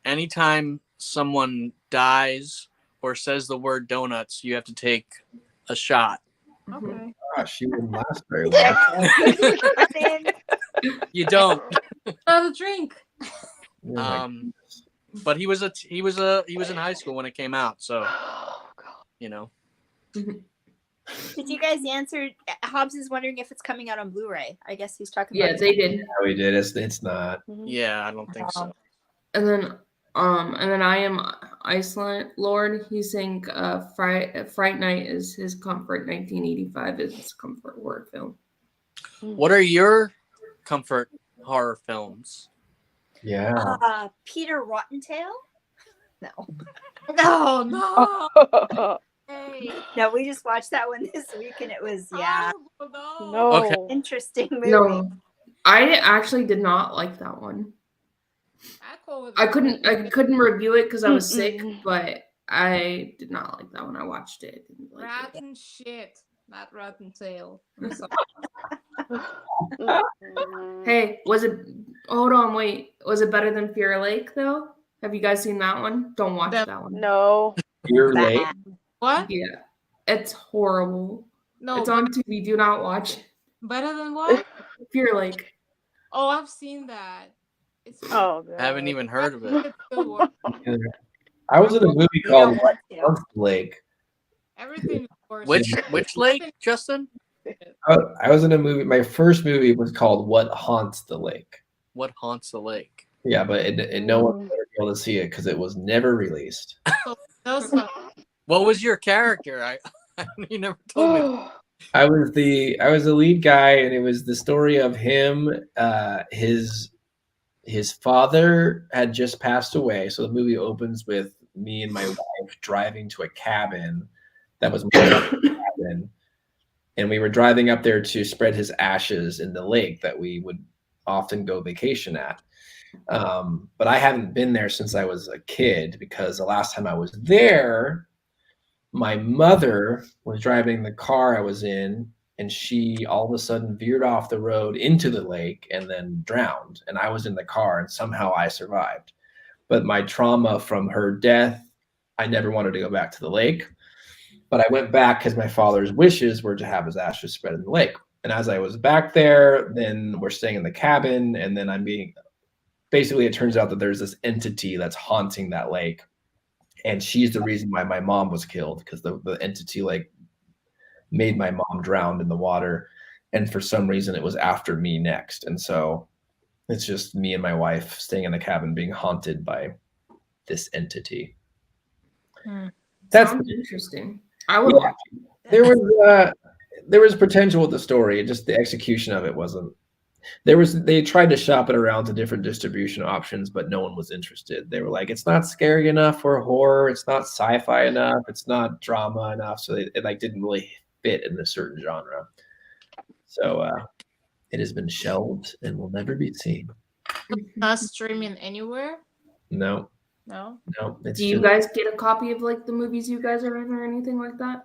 Anytime someone dies or says the word donuts, you have to take a shot. Okay. Gosh, she wouldn't last very long. You don't. Another drink. Oh my goodness. But he was in high school when it came out, so Did you guys answer? Hobbs is wondering if it's coming out on Blu-ray. I guess he's talking about. Yeah, they did. Yeah, we did. It's not. Yeah, I don't think so. And then I am Iceland Lord. He's saying Fright Night is his comfort. 1985 is his comfort horror film. What are your comfort horror films? Yeah. Peter Rottentail? No. No. Hey. No, we just watched that one this week and it was No. Okay. interesting movie. No, I actually did not like that one. I couldn't review it because I was sick, but I did not like that one. I watched it. Rat and shit. not Rotten Tail. I'm sorry. Hey, was it? Hold on, wait. Was it better than Fear Lake though? Have you guys seen that one? Don't watch The- that one. No. You're late. Bad. What? Yeah, it's horrible. No, It's on TV. Do not watch it. better than what? Fear Lake. Oh, I've seen that. It's Oh god. I haven't even heard of it. It's still worse. I was in a movie You called don't want to. Month Lake. Everything is worse. Which lake, Justin? I was in a movie. My first movie was called What Haunts the Lake. What haunts the lake? Yeah, but no one was able to see it because it was never released. So those are- What was your character? You never told me. I was the lead guy, and it was the story of him. His father had just passed away, so the movie opens with me and my wife driving to a cabin that was my cabin, and we were driving up there to spread his ashes in the lake that we would often go vacation at. But I haven't been there since I was a kid, because the last time I was there, my mother was driving the car I was in, and she all of a sudden veered off the road into the lake and then drowned. And I was in the car, and somehow I survived. But my trauma from her death, I never wanted to go back to the lake. But I went back because my father's wishes were to have his ashes spread in the lake. And as I was back there, then we're staying in the cabin, and then basically it turns out that there's this entity that's haunting that lake. And she's the reason why my mom was killed, because the entity like made my mom drown in the water. And for some reason it was after me next. And so it's just me and my wife staying in the cabin being haunted by this entity. That's Sounds interesting. I would watch it. There was potential with the story, just the execution of it wasn't. They tried to shop it around to different distribution options, but no one was interested. They were like, it's not scary enough for horror, it's not sci-fi enough, it's not drama enough, so it like didn't really fit in a certain genre. So it has been shelved and will never be seen. not streaming anywhere. No. Do you guys get a copy of like the movies you guys are in or anything like that?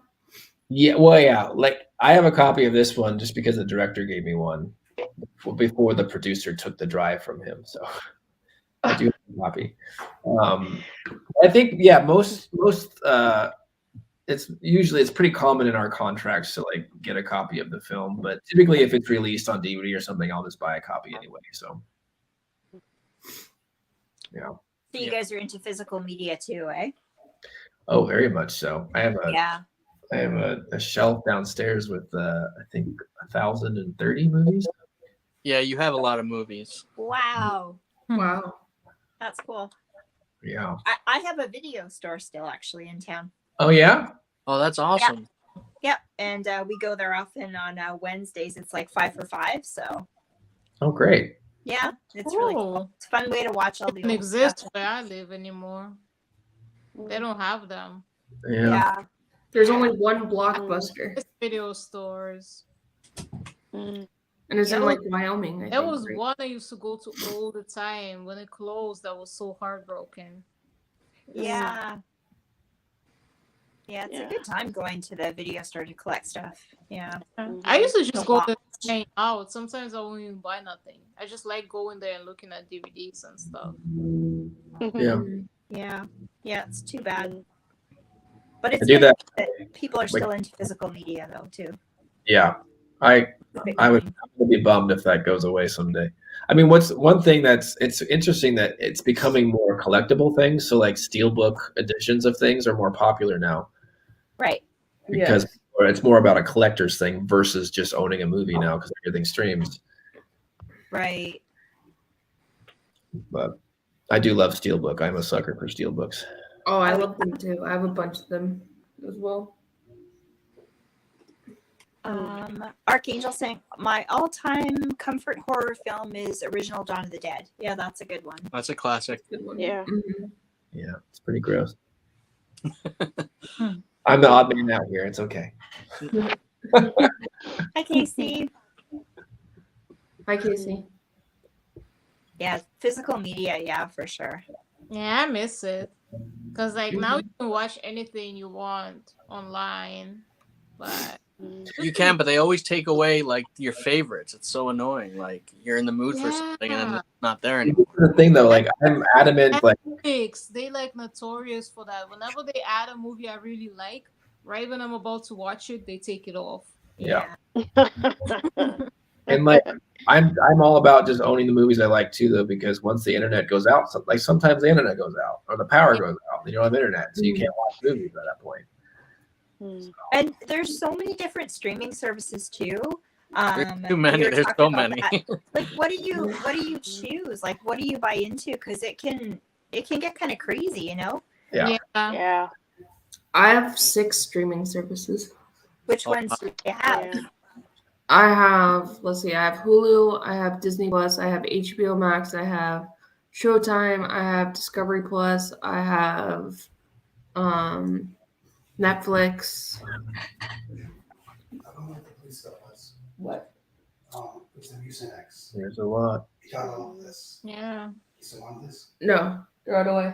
Yeah, well, yeah. Like I have a copy of this one just because the director gave me one before the producer took the drive from him. So I do have a copy. I think most it's pretty common in our contracts to like get a copy of the film, but typically if it's released on DVD or something, I'll just buy a copy anyway. So yeah. So you guys are into physical media too, eh? Oh, very much so. I have Yeah. a shelf downstairs with I think 1,030 movies. Yeah, you have a lot of movies. Wow. Wow. That's cool. Yeah. I have a video store still actually in town. Oh yeah. Oh, that's awesome. Yep. And we go there often on Wednesdays. It's like 5 for 5. So Oh great. yeah, it's really cool. Cool. It's a fun way to watch all the Doesn't old exist stuff. where I live anymore. They don't have them. Yeah. Yeah. There's only one Blockbuster, It's video stores. and it's in Yeah. like Wyoming. I There think, was right? one I used to go to all the time. When it closed, I was so heartbroken. Yeah. Yeah, it's Yeah. a good time going to the video store to collect stuff. Yeah. I used to just No go box. there and hang out. Sometimes I won't even buy nothing. I just like going there and looking at DVDs and stuff. Yeah. Yeah. Yeah, it's too bad. But it's do good that. people are still into physical media though too. Yeah. I would be bummed if that goes away someday. I mean, what's one thing it's interesting that it's becoming more collectible things. So like steelbook editions of things are more popular now Right. because it's more about a collector's thing versus just owning a movie now because everything streams. Right. But I do love steelbook. I'm a sucker for steelbooks. Oh, I love them too. I have a bunch of them as well. Archangel saying my all-time comfort horror film is original Dawn of the Dead. Yeah, that's a good one. That's a classic. Good one. Yeah. Mhm. Yeah, it's pretty gross. I'm the odd man out here. It's okay. Hi, Casey. Hi, Casey. Yeah, physical media. Yeah, for sure. Yeah, I miss it. Because like now you can watch anything you want online. But You can, but they always take away like your favorites. It's so annoying. Like you're in the mood for something and then it's not there anymore. The thing though, like I'm adamant, like Netflix, they like notorious for that. Whenever they add a movie I really like, right when I'm about to watch it, they take it off. yeah. And like I'm all about just owning the movies I like too, though, because once the internet goes out, like sometimes the internet goes out or the power goes out, and you don't have internet, so you can't watch movies at that point. And there's so many different streaming services too. There's too many. we were There's talking so about many. that. Like, what do you choose? Like, what do you buy into? Because it can get kind of crazy, you know. Yeah. Yeah. I have 6 streaming services. Which ones do you have? Yeah. I have, let's see, I have Hulu, I have Disney Plus, I have HBO Max, I have Showtime, I have Discovery Plus, I have Netflix. What? There's a lot. Yeah. No, throw it away.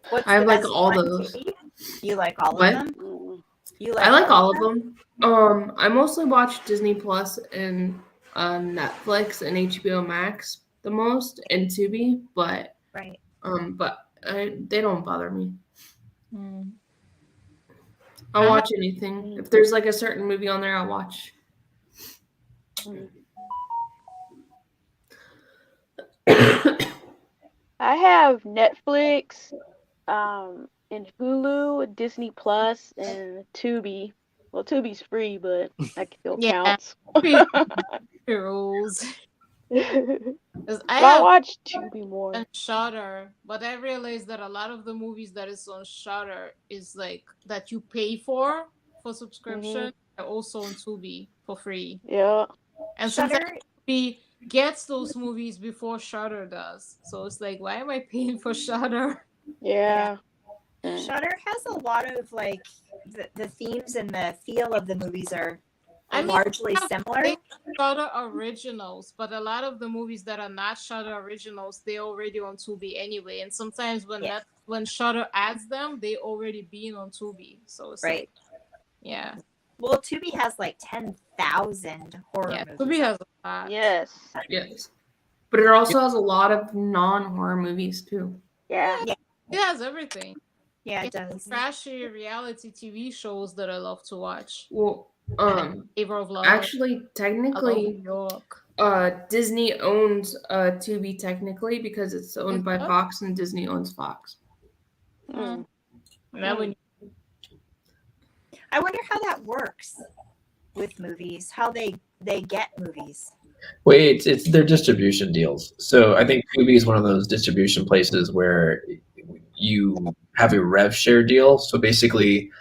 What's I have the like best all one, those. Katie? You like all What? of them? Mm. You I like all of them. I mostly watch Disney Plus and Netflix and HBO Max the most, and Tubi, but Right. they don't bother me. Mm. I'll watch anything. If there's like a certain movie on there, I'll watch. I have Netflix, and Hulu, Disney Plus, and Tubi. Well, Tubi's free, but that still counts. Heroes. 'Cause I I have watch Tubi more. on Shudder, but I realized that a lot of the movies that is on Shudder is like that you pay for subscription, are also on Tubi for free. Yeah. And Shudder. sometimes Tubi gets those movies before Shudder does, so it's like, why am I paying for Shudder? Yeah. Shudder has a lot of like the themes and the feel of the movies are largely similar. They Shudder originals, but a lot of the movies that are not Shudder originals, they're already on Tubi anyway. And sometimes when Shudder adds them, they already been on Tubi. So it's Right. like, yeah. Well, Tubi has like 10,000 horror movies. Tubi has a lot. Yes. Yes. But it also has a lot of non-horror movies too. Yeah. It has everything. Yeah, it does. Trashy reality TV shows that I love to watch. Well, Favor of Love. actually, I love New technically, York. Disney owns Tubi technically because it's owned by Fox, and Disney owns Fox. Mm. I wonder how that works with movies, how they get movies. Wait, it's their distribution deals. So I think Tubi is one of those distribution places where you have a rev share deal. So basically,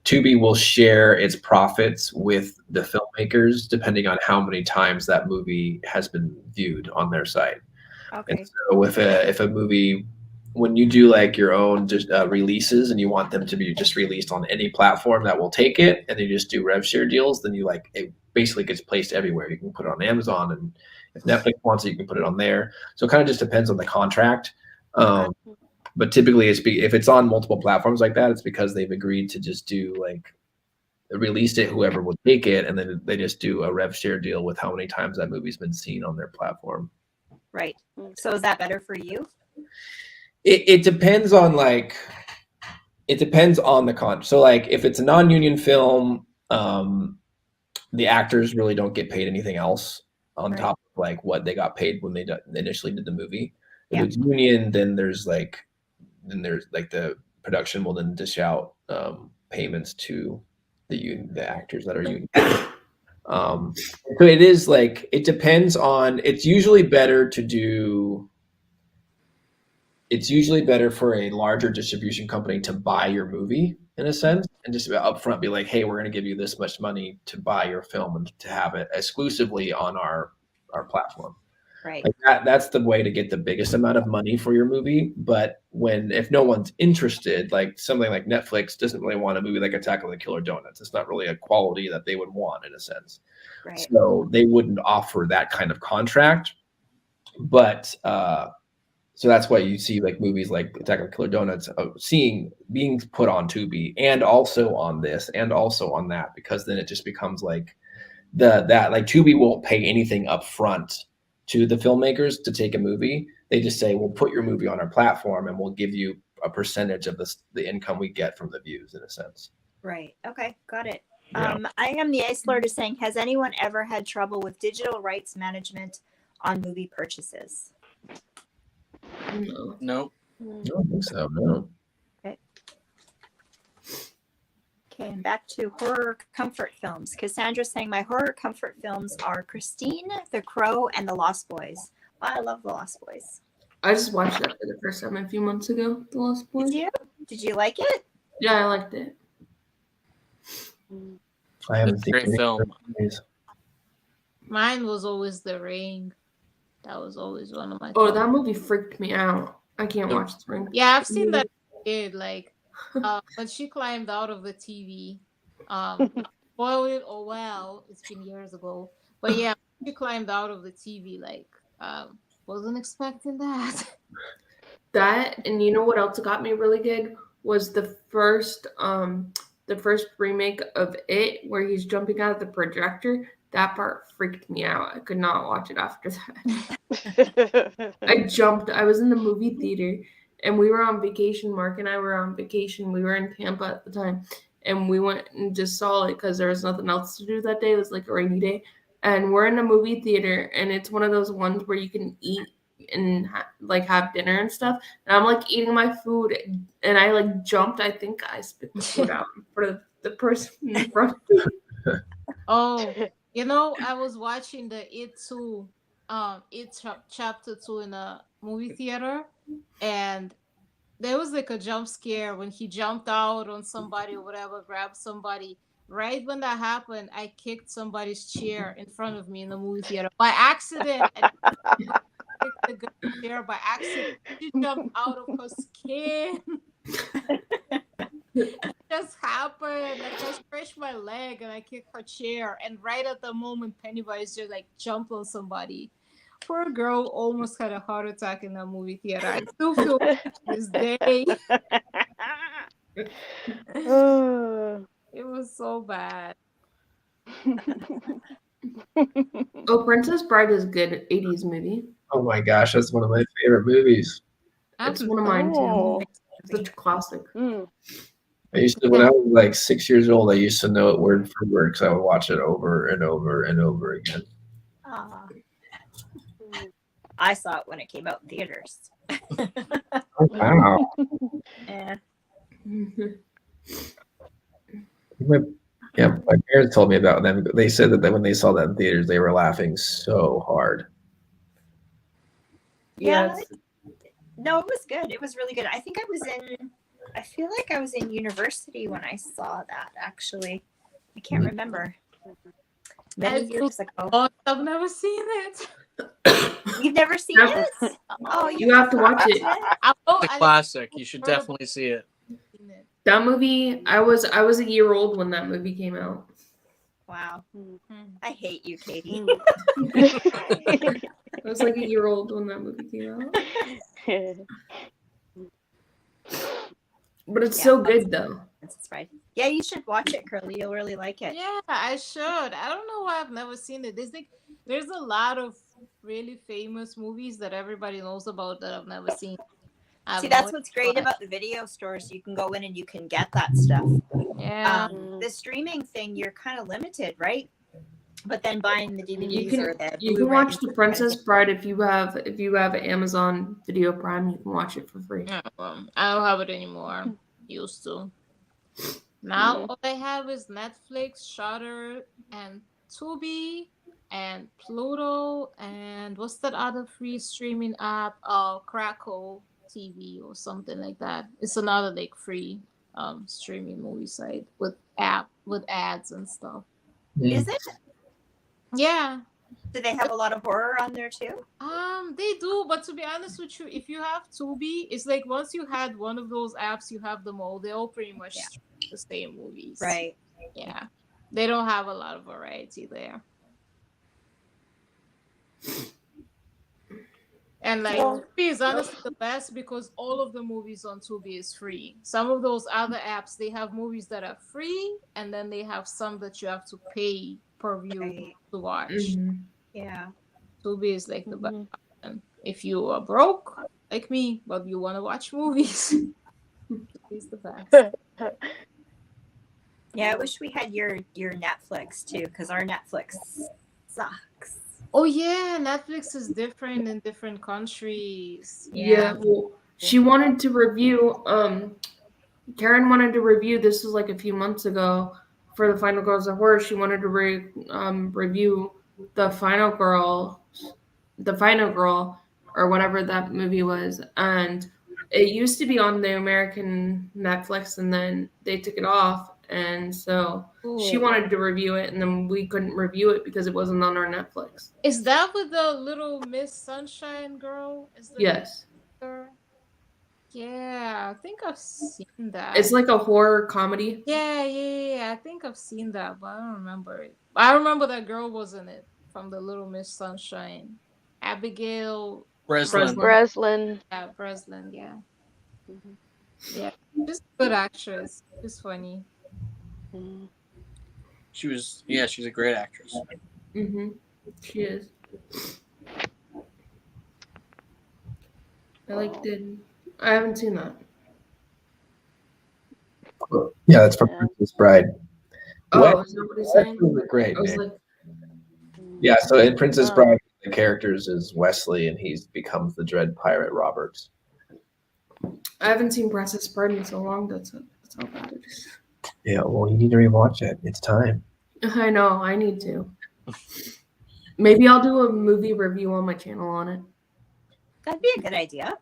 Tubi will share its profits with the filmmakers depending on how many times that movie has been viewed on their site. Okay. And so if a movie, when you do like your own releases and you want them to be just released on any platform that will take it, and you just do rev share deals, then it basically gets placed everywhere. You can put it on Amazon, and if Netflix wants it, you can put it on there. So it kind of just depends on the contract. But typically, if it's on multiple platforms like that, it's because they've agreed to just do like release it, whoever will take it, and then they just do a rev share deal with how many times that movie's been seen on their platform. Right. So is that better for you? It depends on the con. So like if it's a non-union film, the actors really don't get paid anything else on top of like what they got paid when they initially did the movie. If it's union, then there's like the production will then dish out payments to the actors that are union. So it is like, it depends on, it's usually better for a larger distribution company to buy your movie in a sense, and just upfront be like, hey, we're going to give you this much money to buy your film and to have it exclusively on our platform. Right. Like that's the way to get the biggest amount of money for your movie. But if no one's interested, like something like Netflix doesn't really want a movie like Attack of the Killer Donuts. It's not really a quality that they would want in a sense. Right. So they wouldn't offer that kind of contract. But So that's why you see like movies like Attack of Killer Donuts being put on Tubi and also on this and also on that, because then it just becomes like that like Tubi won't pay anything up front to the filmmakers to take a movie. They just say, we'll put your movie on our platform and we'll give you a percentage of the income we get from the views, in a sense. Right. Okay. Got it. Yeah. I am the Ice Lord is saying, has anyone ever had trouble with digital rights management on movie purchases? No. Nope. I don't think so. No. Okay, and back to horror comfort films. Cassandra's saying my horror comfort films are Christine, The Crow, and The Lost Boys. Wow, I love The Lost Boys. I just watched that for the first time a few months ago. The Lost Boys. Did you? Did you like it? Yeah, I liked it. I haven't It's a seen great any film. movies. Mine was always The Ring. That was always one of my. Oh, top. that movie freaked me out. I can't watch The Ring. Yeah, I've seen that kid like when she climbed out of the TV. Spoil it or well, it's been years ago. But yeah, she climbed out of the TV like wasn't expecting that. That, and you know what else got me really good was the first remake of It, where he's jumping out of the projector. That part freaked me out. I could not watch it after that. I jumped. I was in the movie theater, and we were on vacation. Mark and I were on vacation. We were in Tampa at the time, and we went and just saw it because there was nothing else to do that day. It was like a rainy day, and we're in a movie theater, and it's one of those ones where you can eat and like have dinner and stuff. And I'm like eating my food, and I like jumped. I think I spit the food out for the person in front. Oh, you know, I was watching the It 2, chapter 2 in a movie theater, and there was like a jump scare when he jumped out on somebody or whatever, grabbed somebody. Right when that happened, I kicked somebody's chair in front of me in the movie theater by accident. I kicked the girl's chair by accident. She jumped out of her skin. It just happened. Like I scratched my leg and I kicked her chair, and right at the moment, Pennywise just like jumped on somebody. Poor girl almost had a heart attack in that movie theater. I still feel to this day. It was so bad. Oh, Princess Bride is good 80s movie. Oh my gosh, that's one of my favorite movies. It's one of mine too. Oh. It's such a classic. I used to, when I was like 6 years old, I used to know it word for word because I would watch it over and over and over again. I saw it when it came out in theaters. Oh, wow. Yeah. My parents told me about them. They said that when they saw that in theaters, they were laughing so hard. Yeah. No, it was good. It was really good. I feel like I was in university when I saw that, actually. I can't remember. Many years ago. Oh, I've never seen it. You've never seen it? Oh, You have to watch it. It's a classic. You should definitely see it. That movie, I was a year old when that movie came out. Wow. I hate you, Katie. I was like a year old when that movie came out. But it's so good though. That's right. Yeah, you should watch it, Curly. You'll really like it. Yeah, I should. I don't know why I've never seen it. There's a lot of really famous movies that everybody knows about that I've never seen. See, that's what's great about the video stores. You can go in and you can get that stuff. Yeah. The streaming thing, you're kind of limited, right? But then buying the DVDs You or the can Blu-ray, watch The Princess Bride if you have Amazon Video Prime. You can watch it for free. Yeah, well, I don't have it anymore. Used to. Now all I have is Netflix, Shudder, and Tubi, and Pluto, and what's that other free streaming app? Crackle TV or something like that. It's another like free streaming movie site with ads and stuff. Is it? Yeah. Do they have a lot of horror on there too? They do, but to be honest with you, if you have Tubi, it's like once you had one of those apps, you have them all. They all pretty much the same movies. Right. Yeah. They don't have a lot of variety there. And like Well, Tubi is honestly the best because all of the movies on Tubi is free. Some of those other apps they have movies that are free, and then they have some that you have to pay per view Right. to watch. Mhm. Yeah. Tubi is like the best mhm. option. If you are broke like me, but you want to watch movies, Tubi is the best. Yeah, I wish we had your Netflix too, because our Netflix sucks. Oh yeah, Netflix is different in different countries. Yeah. Well, she wanted to review. Karen wanted to review. This was like a few months ago for the Final Girls of Horror. She wanted to review the Final Girl, or whatever that movie was, and it used to be on the American Netflix, and then they took it off, and so she Cool. wanted to review it, and then we couldn't review it because it wasn't on our Netflix. Is that with the Little Miss Sunshine girl? Is the Yes, character? Yeah, I think I've seen that. it's like a horror comedy. Yeah. I think I've seen that, but I don't remember it. I remember that girl was in it from the Little Miss Sunshine. Abigail Breslin. Breslin. Breslin, yeah. Mhm. Yeah. She's a good actress. She's funny. Mhm. She's a great actress. She is. I haven't seen that. Yeah, that's from Yeah. Princess Bride. Oh, What? is that what he's That saying? was great, I was man. like, Yeah, so in Princess Um, Bride, the characters is Wesley, and he becomes the Dread Pirate Roberts. I haven't seen Princess Bride in so long. That's how bad it is. Yeah, well, you need to rewatch it. It's time. I know. I need to. Maybe I'll do a movie review on my channel on it. That'd be a good idea.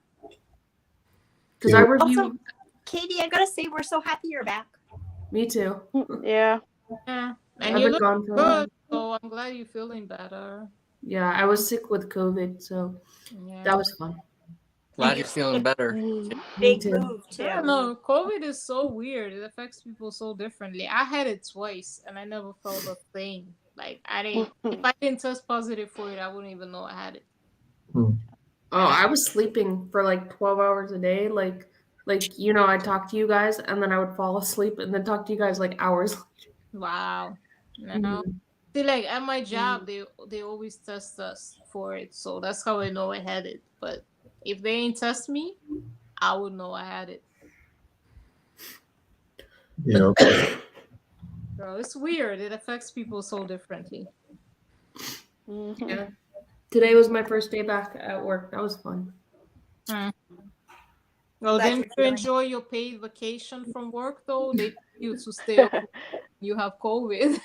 Because I Yeah. review. Also, Katie, I gotta say, we're so happy you're back. Me too. Yeah. Yeah. And I've you been look gone for a while. good, so I'm glad you're feeling better. Yeah, I was sick with COVID, so Yeah. that was fun. Glad you're feeling better. Me Big too. move I too. don't know. COVID is so weird. It affects people so differently. I had it twice and I never felt a thing. Like if I didn't test positive for it, I wouldn't even know I had it. Oh, I was sleeping for like 12 hours a day. Like I'd talk to you guys and then I would fall asleep and then talk to you guys like hours. Wow. No. Mhm. See, like at my job, they always test us for it, so that's how I know I had it. But if they ain't test me, I would know I had it. Yeah. Bro, it's weird. It affects people so differently. Mhm. Yeah. Today was my first day back at work. That was fun. Well, Glad didn't you're you feeling- enjoy your paid vacation from work though? They told you to stay home. You have COVID.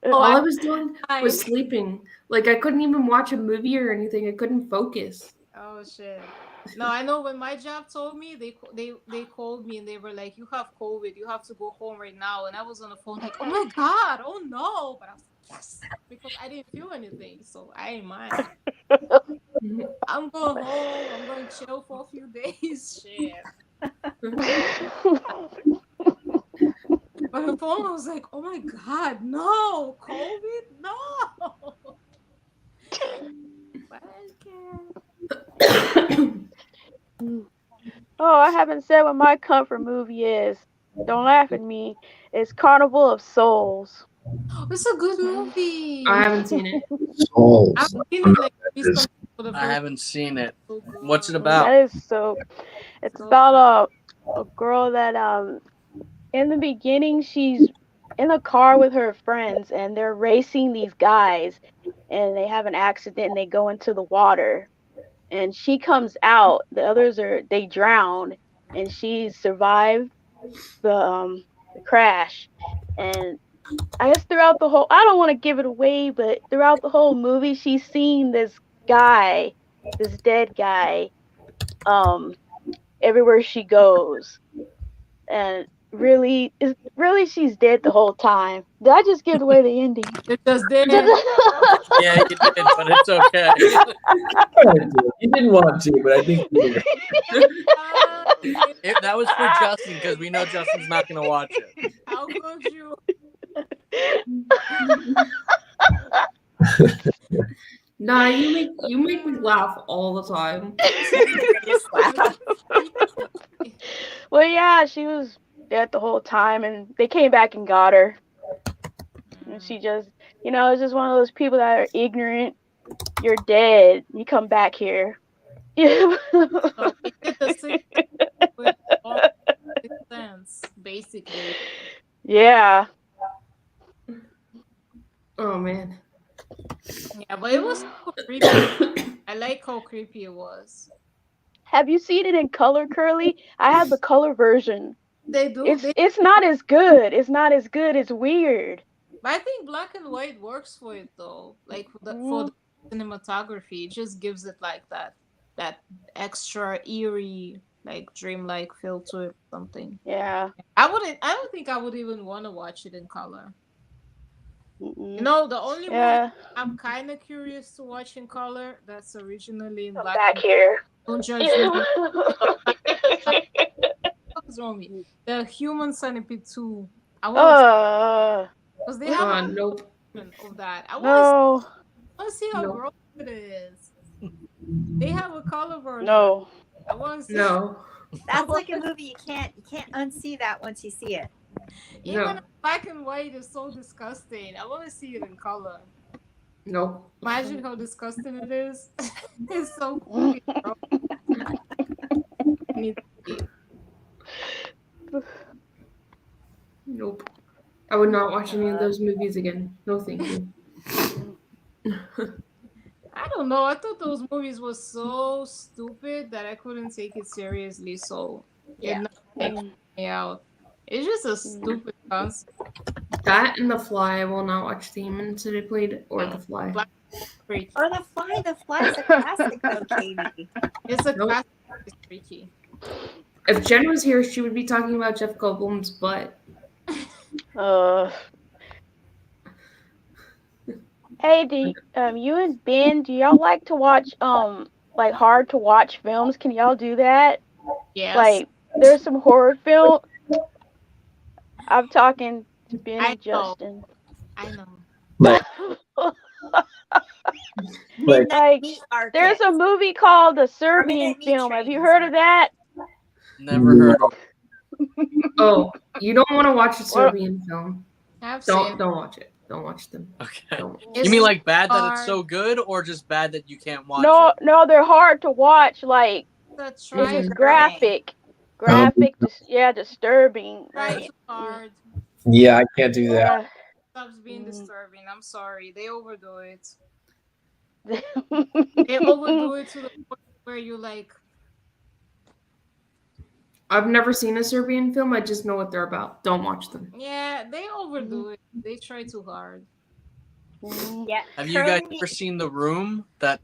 So, All I I- was doing was sleeping. Like I couldn't even watch a movie or anything. I couldn't focus. oh shit. No, I know when my job told me they called me and they were like, "You have COVID. You have to go home right now." And I was on the phone like, "Oh my god, oh no!" But I was like, "Yes," because I didn't feel anything, so I ain't mind. I'm going home. I'm going to chill for a few days. Shit. But the phone I was like, "Oh my god, no, COVID, no." But I can't. Oh, I haven't said what my comfort movie is. Don't laugh at me. It's Carnival of Souls. It's a good movie. I haven't seen it. Souls. I've seen it like recently for the I first haven't seen it. so good. What's it about? That is so. It's So about a girl that in the beginning she's in a car with her friends and they're racing these guys and they have an accident and they go into the water and she comes out. The others they drown and she survived the crash. And I guess throughout the whole, I don't want to give it away, but throughout the whole movie, she's seen this guy, this dead guy, everywhere she goes, and really, she's dead the whole time. Did I just give away the ending? It just did. Yeah, you did, but it's okay. You didn't want to, but I think you did. That was for Justin because we know Justin's not going to watch it. How could you? Nah, you make me laugh all the time. Greatest laugh. Well, yeah, she was dead the whole time, and they came back and got her. And she just, it's just one of those people that are ignorant. You're dead. You come back here. Yeah. So it did the same with all the sense, basically. Yeah. Oh man. Yeah, but it was so creepy. I like how creepy it was. Have you seen it in color, Curly? I have the color version. They do. It's not as good. It's not as good. It's weird. But I think black and white works for it though. Like for the cinematography, it just gives it like that extra eerie, like dreamlike feel to it or something. Yeah. I don't think I would even want to watch it in color. Mm-mm. The only movie I'm kind of curious to watch in color that's originally in black. Back here. Don't judge me. What's wrong with me? The Human Centipede 2. I want because they have a nope. of that. I No. want to see how gross it is. They have a color version. No. I want to see. No. That's like a movie you can't unsee that once you see it. Even black and white is so disgusting. I want to see it in color. No. Imagine how disgusting it is. It's so cool. Nope. I would not watch any of those movies again. No, thank you. I don't know. I thought those movies were so stupid that I couldn't take it seriously. So it knocked me out. It's just a stupid concept. That and The Fly. I will not watch the Heyman Centipede or The Fly. Or The Fly. The Fly is a classic though, Katie. It's a classic. It's freaky. If Jen was here, she would be talking about Jeff Goldblum's butt. Hey, you and Ben, do y'all like to watch like hard to watch films? Can y'all do that? Yes. Like there's some horror film. I'm talking to Ben and Justin. I know. Like, there's a movie called The Serbian Film. Have you heard of that? Never heard of it. Oh, you don't want to watch a Serbian film. Don't watch it. Don't watch them. Okay. You mean like bad that it's so good, or just bad that you can't watch it? No, they're hard to watch. Like it's graphic, disturbing. Like, hard. Yeah, I can't do that. Stops being disturbing. I'm sorry. They overdo it. They overdo it to the point where you like. I've never seen a Serbian film. I just know what they're about. Don't watch them. Yeah, they overdo it. They try too hard. Yeah. Have you guys ever seen The Room? That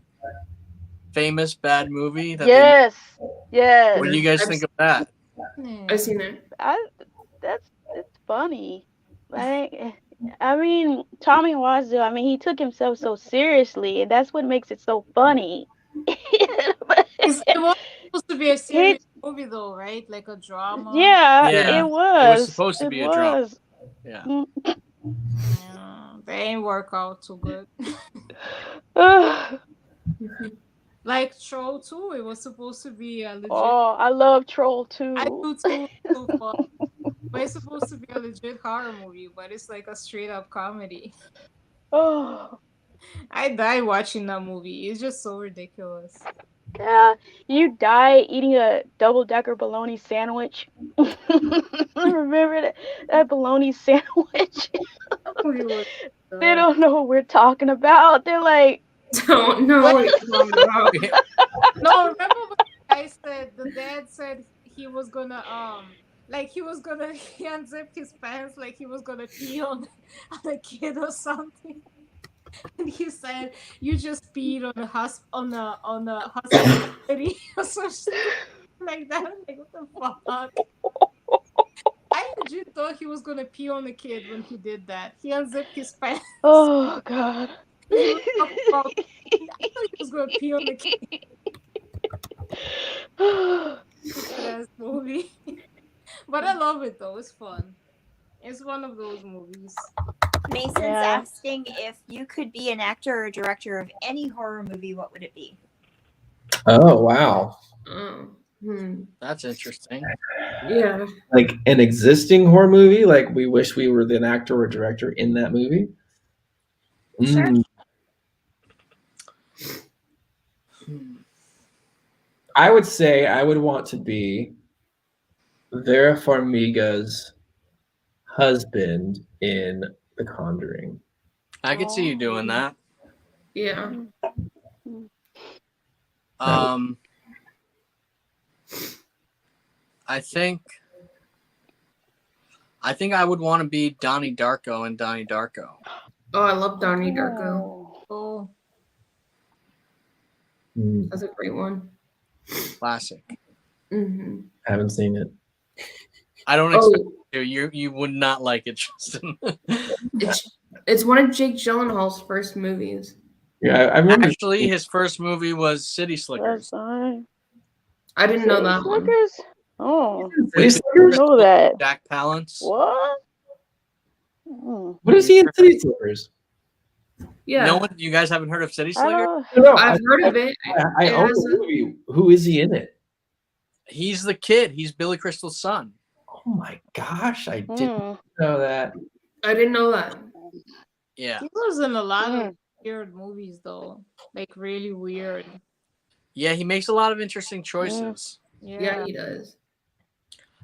famous bad movie? That yes. What do you guys think of that? I've seen it. It's funny. Like, I mean, Tommy Wiseau. I mean, he took himself so seriously, and that's what makes it so funny. It was supposed to be a serious movie, though, right? Like a drama. Yeah, it was. It was supposed to be a drama. Yeah. They ain't work out too good. Like Troll 2, it was supposed to be a legit. Oh, I love Troll 2. I do too. So fun. But it's supposed to be a legit horror movie, but it's like a straight up comedy. Oh. I died watching that movie. It's just so ridiculous. Yeah, you die eating a double-decker bologna sandwich. Remember that bologna sandwich? They don't know what we're talking about. They're like, don't know what you're talking about. No, remember what the dad said he was gonna he unzipped his pants like he was gonna pee on a kid or something. And he said, "You just peed on the hospitality or something like that." Like, what the fuck? I legit thought he was gonna pee on the kid when he did that. He unzipped his pants. Oh God! I thought he was gonna pee on the kid. That's movie, but I love it though. It's fun. It's one of those movies. Mason's Yeah. asking if you could be an actor or director of any horror movie, what would it be? Oh wow! Oh, That's interesting. yeah. Like an existing horror movie, like we wish we were the actor or director in that movie. Sure. I would say I would want to be Vera Farmiga's husband in The Conjuring. I could see you doing that. Yeah. I think I would want to be Donnie Darko in Donnie Darko. Oh, I love Donnie Darko. Oh, That's a great one. Classic. Mm-hmm. Haven't seen it. I don't expect you would not like it, Justin. It's one of Jake Gyllenhaal's first movies. Yeah, I remember. Actually, his first movie was City Slickers. I didn't know that one. Slickers? Oh, City I Slickers? didn't know that. Jack Palance. What? Mm. What is he in City Slickers? Yeah. No one. You guys haven't heard of City I Slickers? don't, No, I've heard of it. I It own has the movie. Who is he in it? He's the kid. He's Billy Crystal's son. Oh my gosh, I didn't know that. I didn't know that. Yeah. he was in a lot of weird movies though, like really weird. Yeah, he makes a lot of interesting choices. Yeah, he does.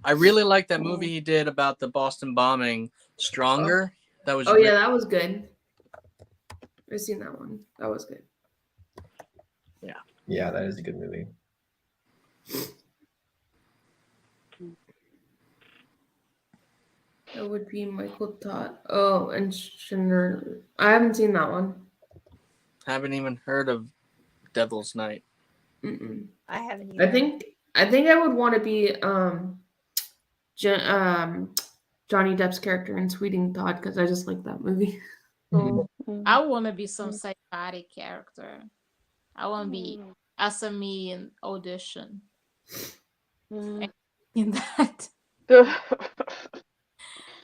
I really like that movie he did about the Boston bombing, Stronger. That was yeah, that was good. I've seen that one. That was good. Yeah, that is a good movie. That would be Michael Todd. Oh, and Schindler. I haven't seen that one. Haven't even heard of Devil's Night. Mm-mm. I haven't either. I think I would want to be Johnny Depp's character in Sweeting Todd because I just like that movie. So I want to be some psychotic character. I want to be SME in Audition. In that,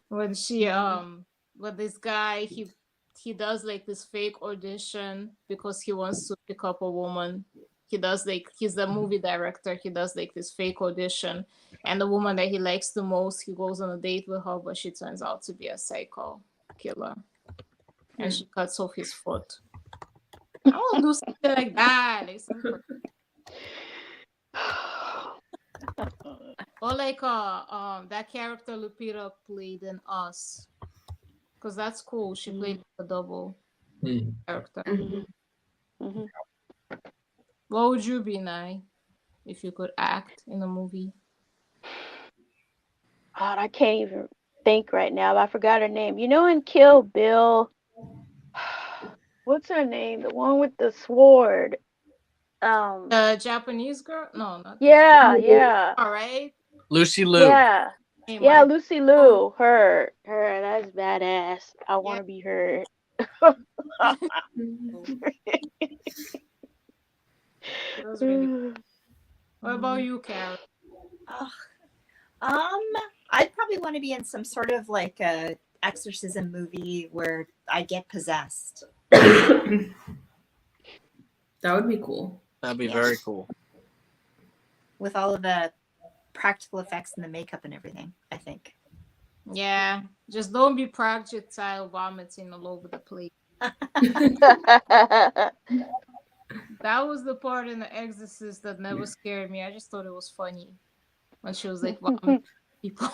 when she with this guy, he does like this fake audition because he wants to pick up a woman. He does like, he's the movie director. He does like this fake audition, and the woman that he likes the most, he goes on a date with her, but she turns out to be a psycho killer, and she cuts off his foot. I want to do something like that. Like something. Or like that character Lupita played in Us, because that's cool. She played a double character. What would you be, Nai, if you could act in a movie? God, I can't even think right now. I forgot her name. You know, in Kill Bill, what's her name? The one with the sword. Japanese girl? No, not. Yeah. All right. Lucy Liu. Yeah. Hey, Yeah, Mike. Lucy Liu. Her. That's badass. I want to be her. That was really cool. What about you, Karen? I'd probably want to be in some sort of like a exorcism movie where I get possessed. That would be cool. That'd be very cool. With all of the practical effects and the makeup and everything, I think. Yeah, just don't be projectile vomiting all over the place. That was the part in The Exorcist that never scared me. I just thought it was funny when she was like vomiting people.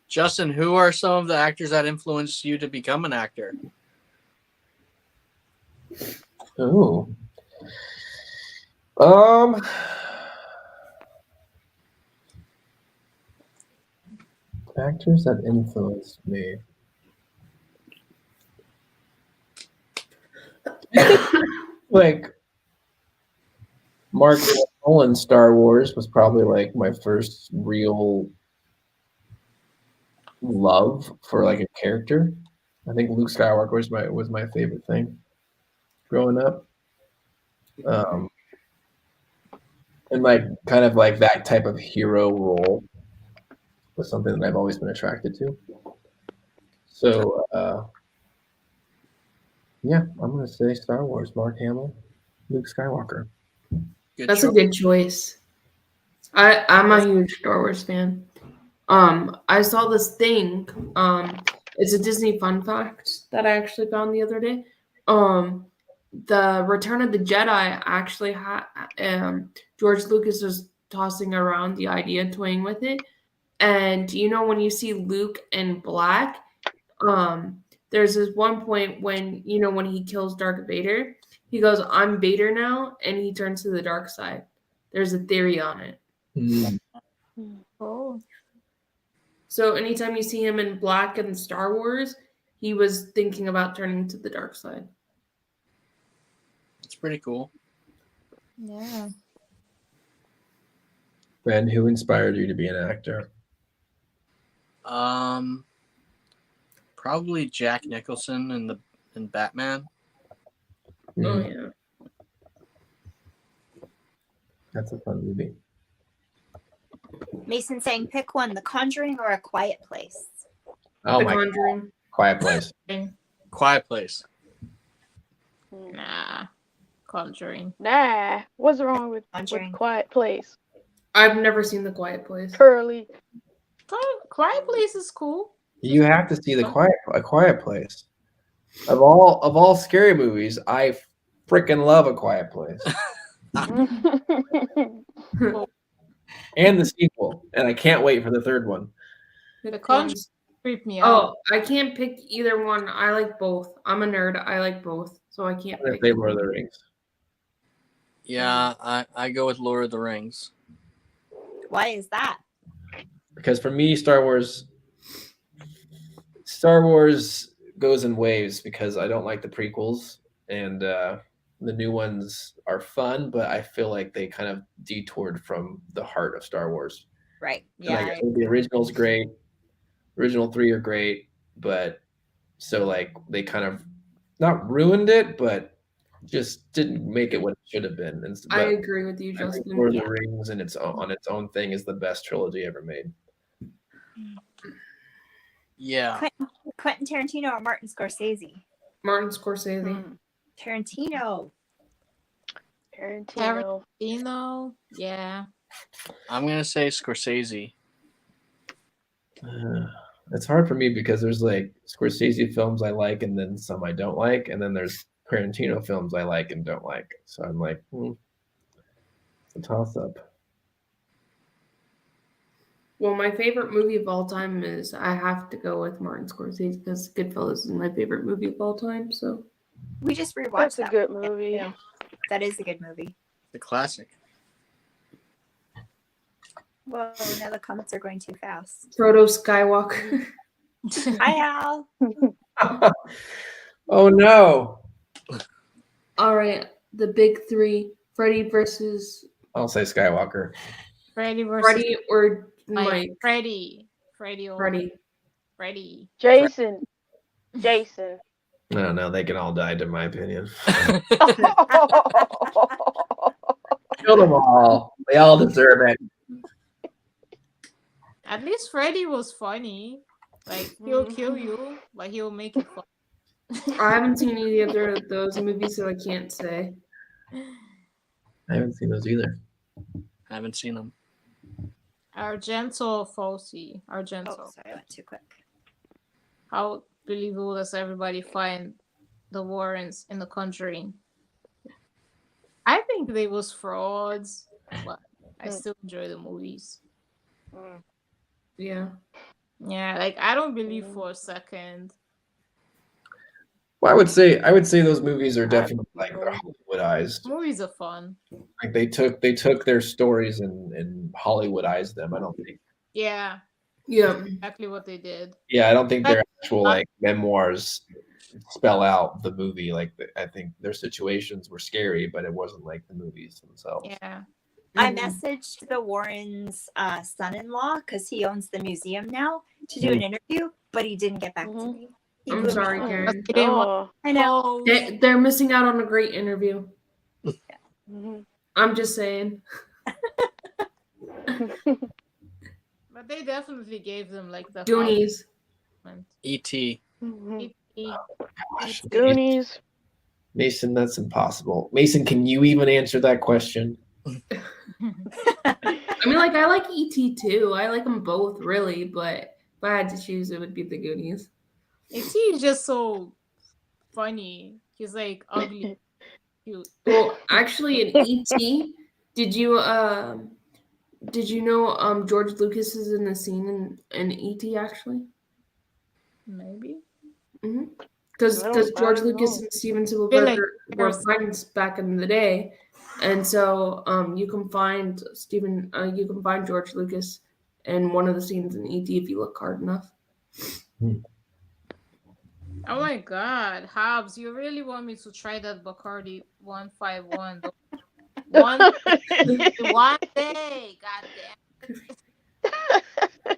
Justin, who are some of the actors that influenced you to become an actor? Oh. Actors that influenced me. Like Mark Nolan's Star Wars was probably like my first real love for like a character. I think Luke Skywalker was my favorite thing growing up. And like kind of like that type of hero role was something that I've always been attracted to. So yeah, I'm gonna say Star Wars, Mark Hamill, Luke Skywalker. Good That's choice. a good choice. I'm a huge Star Wars fan. I saw this thing. It's a Disney fun fact that I actually found the other day. The Return of the Jedi actually had George Lucas was tossing around the idea, toying with it. And you know when you see Luke in black, there's this one point when when he kills Darth Vader, he goes, "I'm Vader now," and he turns to the dark side. There's a theory on it. Oh. So anytime you see him in black in Star Wars, he was thinking about turning to the dark side. It's pretty cool. Yeah. Ben, who inspired you to be an actor? Probably Jack Nicholson in Batman. Oh yeah. That's a fun movie. Mason saying pick one, The Conjuring or A Quiet Place. Oh The my Conjuring. God. Quiet Place. Quiet Place. Nah. Conjuring. Nah, what's wrong with Conjuring. Quiet Place? I've never seen The Quiet Place. Curly. Quiet Place is cool. You have to see A Quiet Place. Of all scary movies, I freaking love A Quiet Place. And the sequel, and I can't wait for the third one. The Conjuring creeped me out. Oh, I can't pick either one. I like both. I'm a nerd. I like both, so I can't I'm pick. gonna say Lord of the Rings. Yeah, I go with Lord of the Rings. Why is that? Because for me, Star Wars goes in waves because I don't like the prequels, and the new ones are fun, but I feel like they kind of detoured from the heart of Star Wars. Right. And Yeah. I think the original's great. Original 3 are great, but so like they kind of not ruined it, but just didn't make it what it should have been. And, I agree with you, I think Justin. Lord of the Rings and on its own thing is the best trilogy ever made. Yeah. Quentin Tarantino or Martin Scorsese? Martin Scorsese. Tarantino. Tarantino. Yeah. I'm gonna say Scorsese. It's hard for me because there's like Scorsese films I like and then some I don't like, and then there's Tarantino films I like and don't like. So I'm like, it's a toss up. Well, my favorite movie of all time is I have to go with Martin Scorsese because Goodfellas is my favorite movie of all time. So We just rewatched That's a that. good movie. Yeah, that is a good movie. The classic. Whoa, now the comments are going too fast. Frodo Skywalker. Hi, Al. Oh no! All right, the big three: Freddy versus I'll say Skywalker. Freddy versus Freddy or Mike. Mike. Freddy or Freddy. Jason. No, they can all die, in my opinion. Kill them all. They all deserve it. At least Freddy was funny. Like he'll kill you, but he'll make it fun. I haven't seen any other of those movies, so I can't say. I haven't seen those either. I haven't seen them. Argento Fossey. Oh, sorry, I went too quick. How believable does everybody find the Warrens in The Conjuring? I think they was frauds, but I still enjoy the movies. Yeah. Yeah, like I don't believe for a second. Well, I would say those movies are definitely like Hollywoodized. Movies are fun. Like they took their stories and Hollywoodized them. I don't think. Yeah, Yeah. exactly what they did. Yeah, I don't think their actual like memoirs spell out the movie. Like I think their situations were scary, but it wasn't like the movies themselves. Yeah. I messaged the Warrens' son-in-law because he owns the museum now to do an interview, but he didn't get back to me. He I'm blew me sorry, off. Karen. They didn't want Oh. I know. to They're missing out on a great interview. Mhm. I'm just saying. but they definitely gave them like the Goonies. compliment. E.T. Mhm. Gosh, Goonies. Mason, that's impossible. Mason, can you even answer that question? I mean, like, I like E.T. too. I like them both, really. But if I had to choose, it would be the Goonies. E.T. is just so funny. He's like ugly, cute. Well, actually, in E.T., did you know George Lucas is in the scene in E.T. actually? Maybe. Because I don't George Lucas know. and Steven Feel Spielberg like were there's- friends back in the day, and so you can find George Lucas in one of the scenes in E.T. if you look hard enough. Oh my God, Hobbs, you really want me to try that Bacardi 151? One day, goddamn.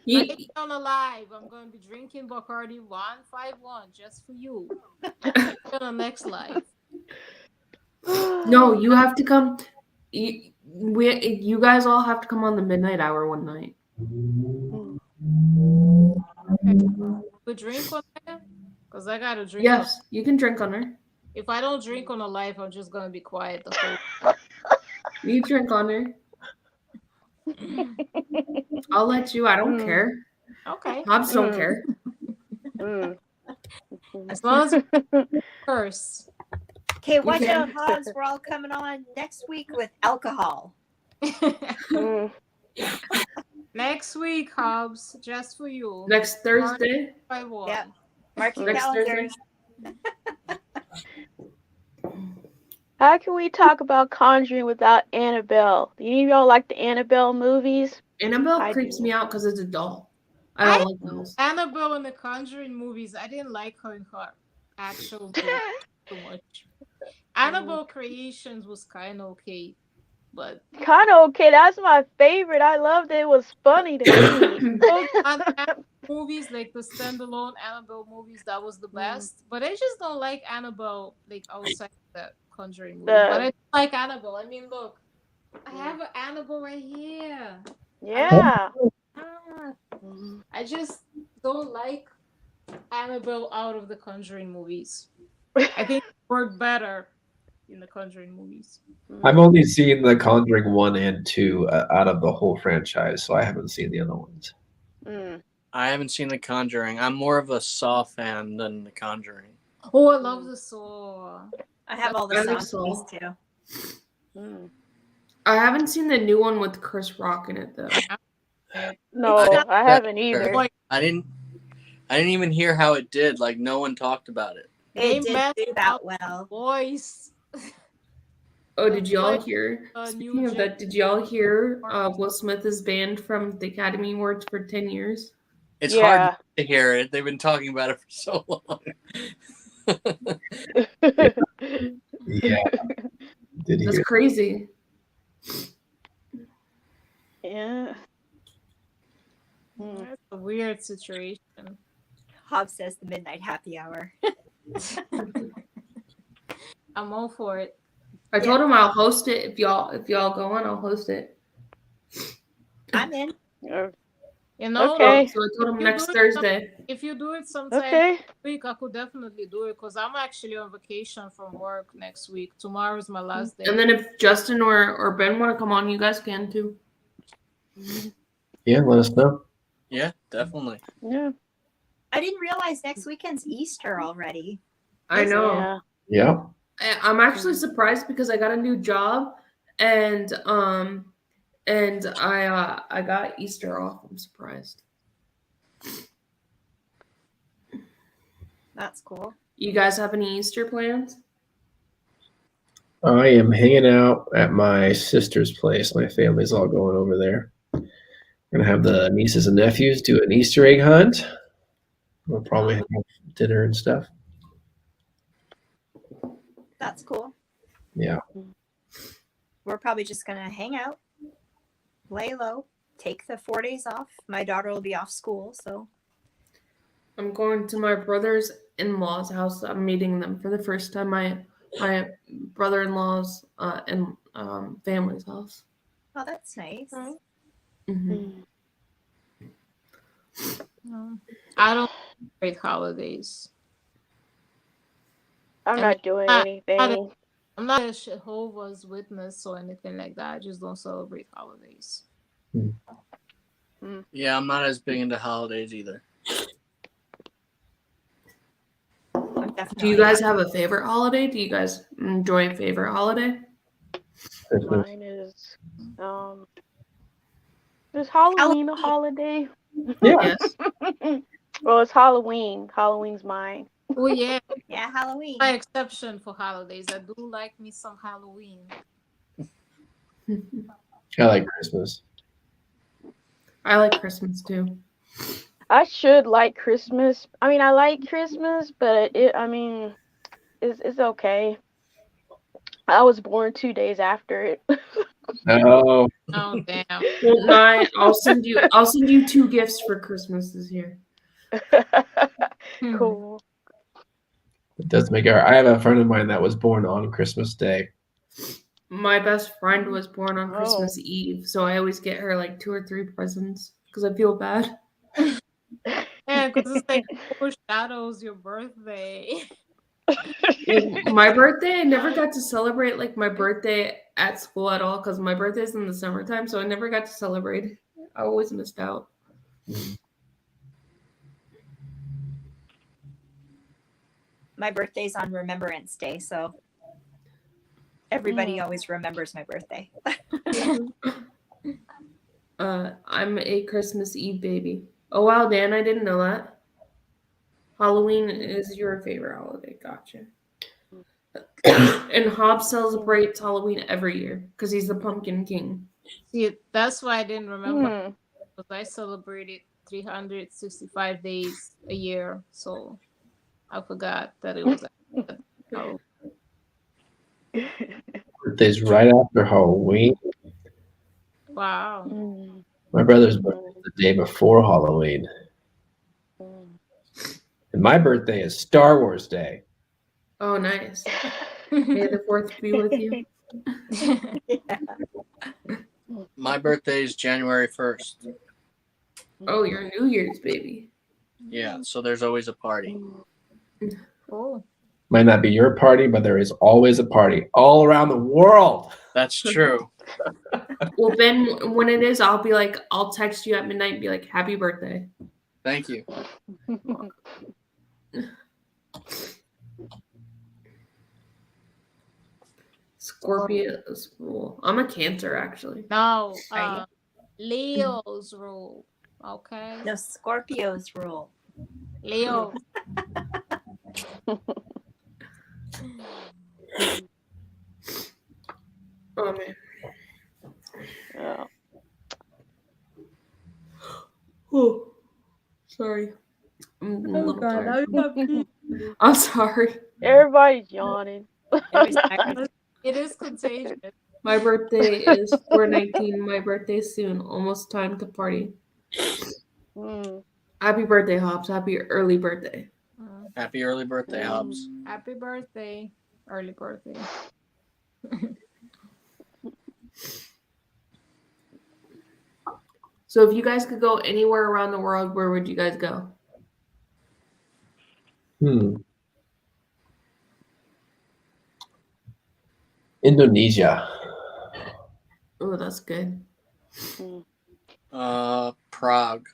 Right on the live, I'm going to be drinking Bacardi 151 just for you. On the next live. No, you have to come. You guys all have to come on the midnight hour one night. We drink on there? Because I got to drink. Yes, you can drink on her. If I don't drink on a live, I'm just going to be quiet the whole You drink on her. I'll let you. I don't care. Okay. Hobbs don't care. As long as first. Okay, watch can. out, Hobbs. We're all coming on next week with alcohol. Next week, Hobbs, just for you. Next Thursday. By one. Yep. Mark your Next calendars. How can we talk about Conjuring without Annabelle? Do any of y'all like the Annabelle movies? Annabelle I creeps do. me out because it's a doll. I don't like those. Annabelle in the Conjuring movies, I didn't like her in her actual movie too much. Annabelle Creations was kind of okay, but Kind of okay. That's my favorite. I loved it. It was funny to me. those Annabelle movies, like the standalone Annabelle movies, that was the best. But I just don't like Annabelle like outside the Conjuring movie. But I do like Annabelle. I mean, look, I have an Annabelle right here. Yeah. I just don't like Annabelle out of the Conjuring movies. I think it worked better in the Conjuring movies. I've only seen The Conjuring 1 and 2 out of the whole franchise, so I haven't seen the other ones. I haven't seen The Conjuring. I'm more of a Saw fan than The Conjuring. Oh, I love the Saw. I have all I the like songs Saw. too. I haven't seen the new one with Chris Rock in it though. No, I haven't either. I didn't even hear how it did. Like, no one talked about it. It didn't do that well. Voice. Oh, did y'all hear? New Speaking of that, did y'all hear Will Smith is banned from the Academy Awards for 10 years? It's hard to hear it. They've been talking about it for so long. Yeah. That's crazy. Yeah. That's a weird situation. Hobbs says the midnight happy hour. I'm all for it. I told him I'll host it if y'all go on. I'll host it. I'm in. You know, Okay. So I told him next Thursday. If you do it sometime next week, I could definitely do it because I'm actually on vacation from work next week. Tomorrow's my last day. And then if Justin or Ben want to come on, you guys can too. Yeah, let us know. Yeah, definitely. Yeah. I didn't realize next weekend's Easter already. I know. Yeah. I'm actually surprised because I got a new job and I got Easter off. I'm surprised. That's cool. You guys have any Easter plans? I am hanging out at my sister's place. My family's all going over there. We're going to have the nieces and nephews do an Easter egg hunt. We'll probably have dinner and stuff. That's cool. Yeah. We're probably just going to hang out, lay low, take the 4 days off. My daughter will be off school, so. I'm going to my brother's in-laws' house. I'm meeting them for the first time. My brother-in-law's and family's house. Oh, that's nice. Mhm. No. I don't celebrate holidays. I'm I mean, not doing I- anything. I'm not a Jehovah's Witness or anything like that. I just don't celebrate holidays. Yeah, I'm not as big into holidays either. I'm Do definitely you guys have a favorite holiday? Do you guys enjoy a favorite holiday? Christmas. Mine is Halloween a holiday? Yeah. Yes. Well, it's Halloween. Halloween's mine. Oh yeah, Yeah, Halloween. my exception for holidays. I do like me some Halloween. I like Christmas. I like Christmas too. I should like Christmas. I mean, I like Christmas, but it's okay. I was born 2 days after it. No, Oh damn. Well, no, I'll send you 2 gifts for Christmas this year. Cool. it does make it. I have a friend of mine that was born on Christmas Day. My best friend was born on Oh. Christmas Eve, so I always get her like 2 or 3 presents because I feel bad. Yeah, because it's like foreshadows your birthday. Like, my birthday, I never got to celebrate like my birthday at school at all because my birthday's in the summertime, so I never got to celebrate. I always missed out. My birthday's on Remembrance Day, so everybody always remembers my birthday. I'm a Christmas Eve baby. Oh wow, Dan, I didn't know that. Halloween is your favorite holiday. Gotcha. And Hobbs celebrates Halloween every year because he's the Pumpkin King. See, that's why I didn't remember. Hmm. Because I celebrated 365 days a year, so I forgot that it was. Oh, Birthday's right after Halloween. wow. Mm. My brother's birthday is the day before Halloween. And my birthday is Star Wars Day. Oh, nice. May the 4th be with you. My birthday is January 1st. Oh, you're New Year's baby. Yeah, so there's always a party. Oh, Might not be your party, but there is always a party all around the world. That's true. Well, Ben, when it is, I'll text you at midnight and be like, happy birthday. Thank you. Scorpio's rule. I'm a Cancer, actually. no. Are Leo's rule. Okay. No, Scorpios rule. Leo. Oh, man. Yeah. Oh, sorry. I'm a Oh little God, tired. I I'm sorry. Everybody's yawning. It is contagious. My birthday is 4/19. My birthday's soon. Almost time to party. Mm. Happy birthday, Hobbs. Happy early birthday. Happy early birthday, Hobbs. Happy birthday. Early birthday. So if you guys could go anywhere around the world, where would you guys go? Indonesia. Oh, that's good. Prague.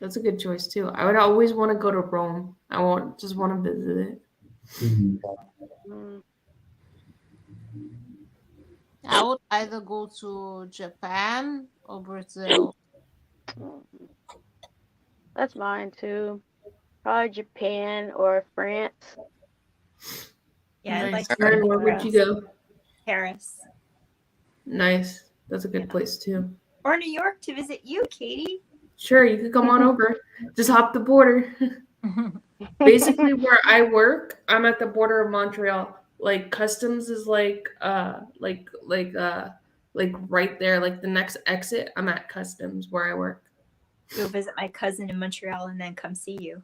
That's a good choice too. I would always want to go to Rome. Just want to visit it. Mm. I would either go to Japan or Brazil. That's mine too. Probably Japan or France. Yeah, I'd Nice. like to Karen, go where to would you go? Paris Nice. That's a good place too. or New York to visit you, Katie. Sure, you could come on over. Just hop the border. Basically, where I work, I'm at the border of Montreal. Like customs is like right there, like the next exit. I'm at customs where I work. Go visit my cousin in Montreal and then come see you.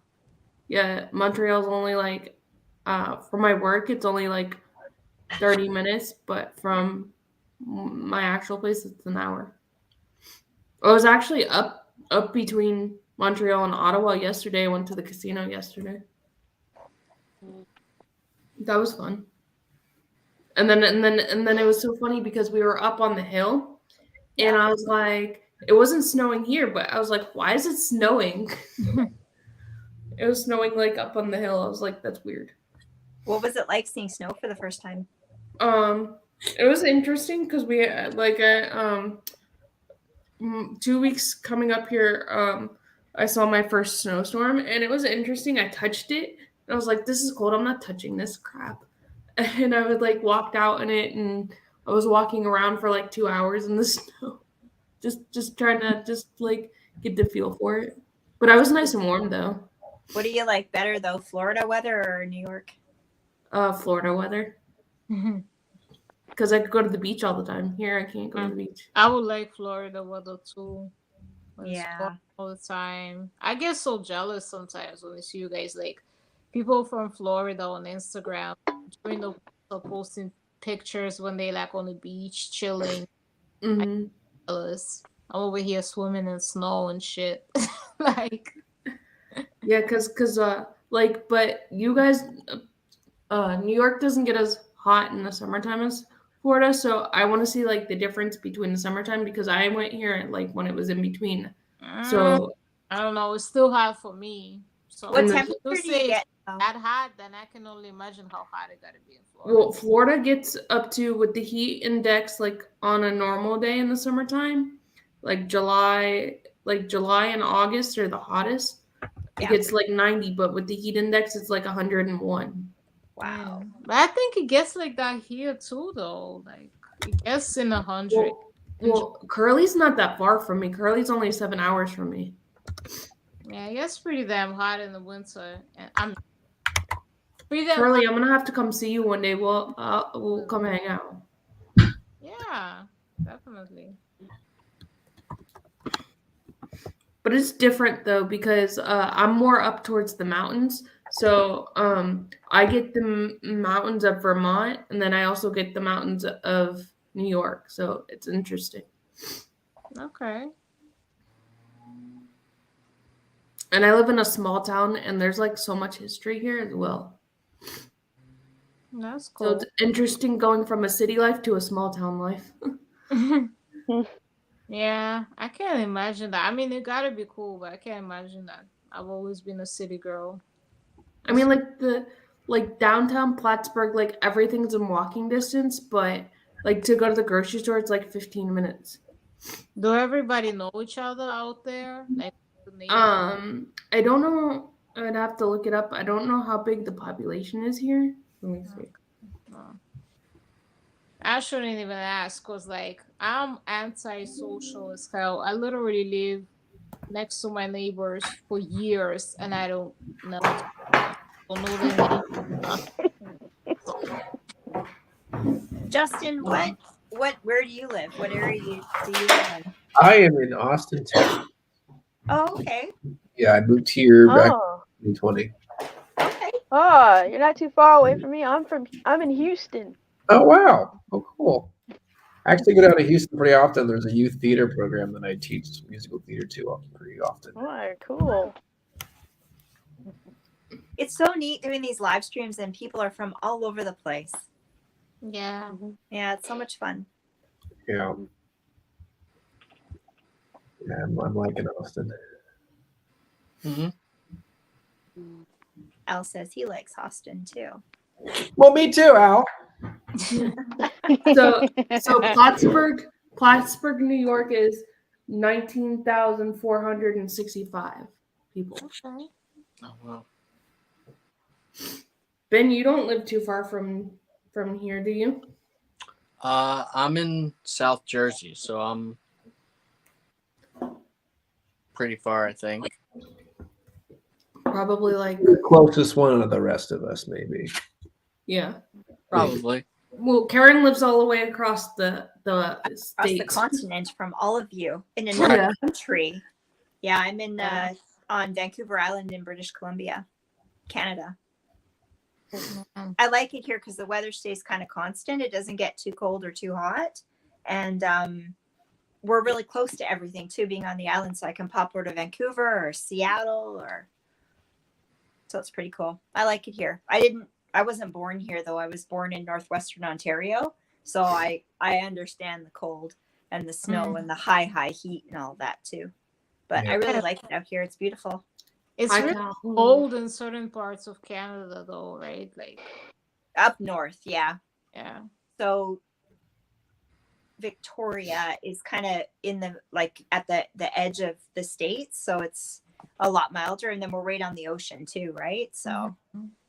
Yeah, Montreal's only like, for my work, it's only like 30 minutes, but from my actual place, it's an hour. I was actually up between Montreal and Ottawa yesterday. I went to the casino yesterday. That was fun. And then it was so funny because we were up on the hill, and I was like, it wasn't snowing here, but I was like, why is it snowing? It was snowing like up on the hill. I was like, that's weird. What was it like seeing snow for the first time? It was interesting because we like 2 weeks coming up here. I saw my first snowstorm, and it was interesting. I touched it, and I was like, this is cold. I'm not touching this crap. And I would like walked out in it, and I was walking around for like 2 hours in the snow, just trying to just like get the feel for it. But I was nice and warm though. What do you like better though, Florida weather or New York? Florida weather. Because I could go to the beach all the time. Here, I can't go to the beach. I would like Florida weather too. When it's Yeah. hot all the time. I get so jealous sometimes when I see you guys, like people from Florida on Instagram during the winter posting pictures when they like on the beach chilling. Mm-hmm. Jealous. I'm over here swimming in snow and shit. Like, Yeah, cause like, but you guys, New York doesn't get as hot in the summertime as Florida, so I want to see like the difference between the summertime because I went here like when it was in between. So I don't know. It's still hot for me. So What And temperature do you get? that hot, then I can only imagine how hot it gotta be in Florida. well, Florida gets up to with the heat index like on a normal day in the summertime, like July and August are the hottest. It Yeah. gets like 90, but with the heat index, it's like 101. Wow. But I think it gets like that here too, though. Like it gets in 100. Well, Curly's not that far from me. Curly's only 7 hours from me. Yeah, it gets pretty damn hot in the winter, and I'm pretty damn Curly, hot. I'm gonna have to come see you one day. We'll come hang out. Yeah, definitely. But it's different though because I'm more up towards the mountains. So I get the mountains of Vermont, and then I also get the mountains of New York. So it's interesting. Okay. And I live in a small town, and there's like so much history here as well. That's So cool. it's interesting going from a city life to a small town life. Yeah, I can't imagine that. I mean, it gotta be cool, but I can't imagine that. I've always been a city girl. I mean, like downtown Plattsburgh, like everything's in walking distance, but like to go to the grocery store, it's like 15 minutes. Do everybody know each other out there? Like the neighbors? I don't know. I'd have to look it up. I don't know how big the population is here. Let me see. I shouldn't even ask because, like, I'm antisocial as hell. I literally live next to my neighbors for years, and I don't know their name. Justin, where do you live? What area do you live in? I am in Austin, Texas. Oh, okay. Yeah, I moved here back Oh, in 2020. Okay. oh, you're not too far away from me. I'm in Houston. Oh, wow. Oh, cool. I actually go down to Houston pretty often. There's a youth theater program that I teach musical theater to pretty often. Oh, cool. It's so neat doing these live streams and people are from all over the place. Yeah. Yeah, it's so much fun. Yeah. Yeah, I'm liking Austin. Mhm. Al says he likes Austin too. Well, me too, Al. So Plattsburgh, New York is 19,465 people. Okay. Oh, wow. Ben, you don't live too far from here, do you? I'm in South Jersey, so I'm pretty far, I think. Probably like, The closest one of the rest of us, maybe. yeah. Probably. Well, Karen lives all the way across the Across the state. continent from all of you in another Yeah. country. Yeah, I'm in on Vancouver Island in British Columbia. Canada. Mhm. I like it here because the weather stays kind of constant. It doesn't get too cold or too hot. And we're really close to everything too, being on the island. So I can pop over to Vancouver or Seattle so it's pretty cool. I like it here. I wasn't born here though. I was born in Northwestern Ontario. So I understand the cold and the snow and the high heat and all that too. But I really like it out here. It's beautiful. It's Hi, really Cal. cold in certain parts of Canada, though, right? Like, Up north, yeah. yeah. So Victoria is kind of in the at the edge of the states, so it's a lot milder, and then we're right on the ocean too, right? So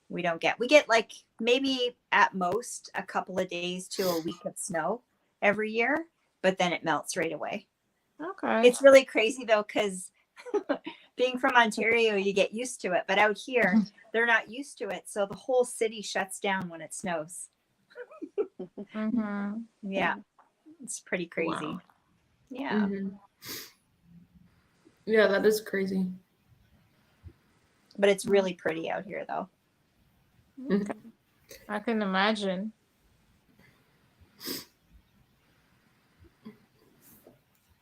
we get like maybe at most a couple of days to a week of snow every year, but then it melts right away. Okay. It's really crazy though, because being from Ontario, you get used to it, but out here they're not used to it, so the whole city shuts down when it snows. Mm-hmm. Yeah, it's pretty crazy. Wow. Yeah. Mhm. Yeah, that is crazy. But it's really pretty out here though. Okay. I can imagine.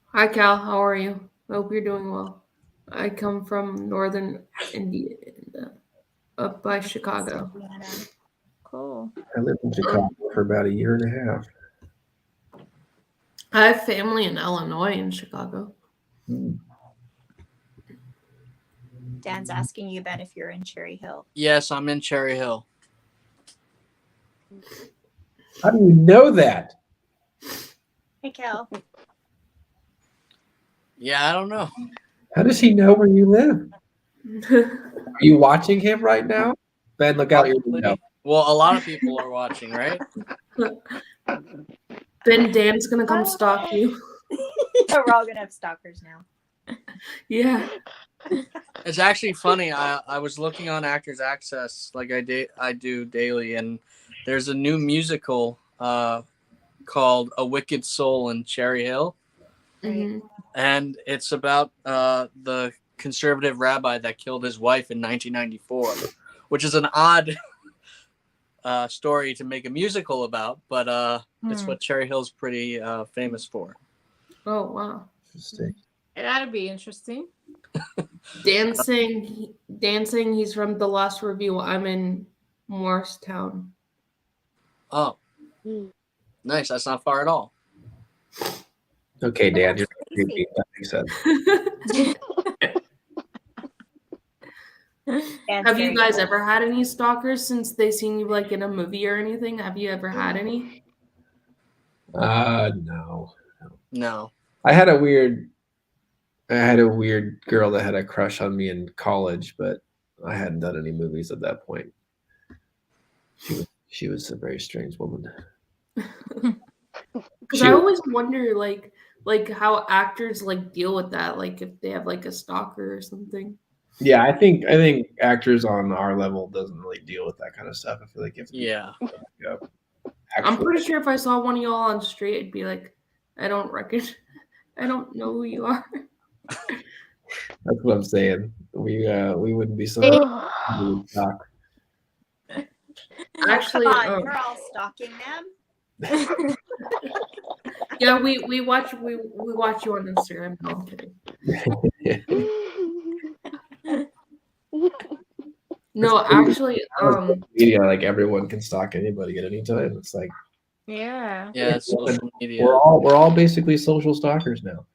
Hi, Cal. How are you? I hope you're doing well. I come from northern India, up by Chicago. Indiana. Cool. I lived in Chicago for about a year and a half. I have family in Illinois and Chicago. Dan's asking you, Ben, if you're in Cherry Hill. Yes, I'm in Cherry Hill. How do you know that? Hey, Cal. Yeah, I don't know. How does he know where you live? Are you watching him right now? Ben, look out your window. Well, a lot of people are watching, right? Then Dan's gonna come stalk you. Yeah, we're all gonna have stalkers now. Yeah. It's actually funny. I was looking on Actors Access like I do daily, and there's a new musical called A Wicked Soul in Cherry Hill. Mhm. And it's about the conservative rabbi that killed his wife in 1994, which is an odd story to make a musical about, but it's what Cherry Hill's pretty famous for. Oh wow. Interesting. That'd be interesting. Dan saying he's from the Lost Review. I'm in Morristown. Oh, nice. That's not far at all. Okay, Dan, you're Crazy. creepy. That makes sense. Dan's Have you very guys cool. ever had any stalkers since they seen you like in a movie or anything? Have you ever had any? No. No. I had a weird girl that had a crush on me in college, but I hadn't done any movies at that point. She was a very strange woman. Because I always wonder like how actors like deal with that, like if they have like a stalker or something. Yeah, I think actors on our level doesn't really deal with that kind of stuff. I feel like if Yeah. I'm pretty sure if I saw one of y'all on the street, I'd be like, I don't know who you are. That's what I'm saying. We wouldn't be so talk. Actually, Come on, you're all stalking them. yeah, we watch you on Instagram. No, I'm kidding. No, actually, media, like everyone can stalk anybody at any time. It's like Yeah. Yeah, it's social media. we're all basically social stalkers now.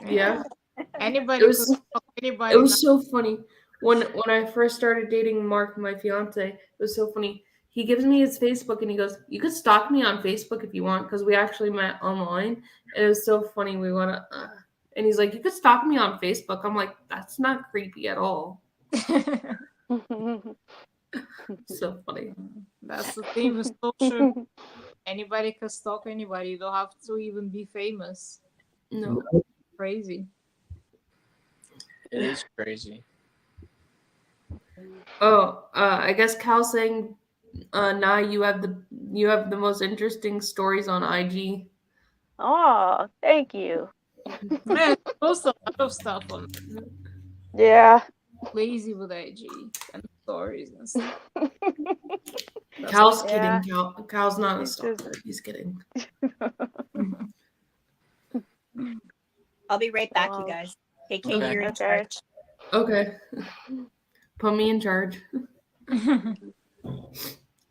yeah. Anybody It was- could stalk anybody. It was so funny when I first started dating Mark, my fiance. It was so funny. He gives me his Facebook and he goes, "You could stalk me on Facebook if you want," because we actually met online. And it was so funny. We want to, and he's like, "You could stalk me on Facebook." I'm like, "That's not creepy at all." So funny. That's the thing with social. Anybody can stalk anybody. You don't have to even be famous. No. Crazy. It is crazy. Oh, I guess Cal's saying, "Nah, you have the most interesting stories on IG." Oh, thank you. Man, post a lot of stuff on Yeah. crazy with IG. stories and stuff. Cal's Yeah. kidding. Cal's not a He's stalker. just- He's kidding. I'll be right back, you Wow. guys. Hey, Katie, Okay. you're in Okay. charge. Okay. Put me in charge.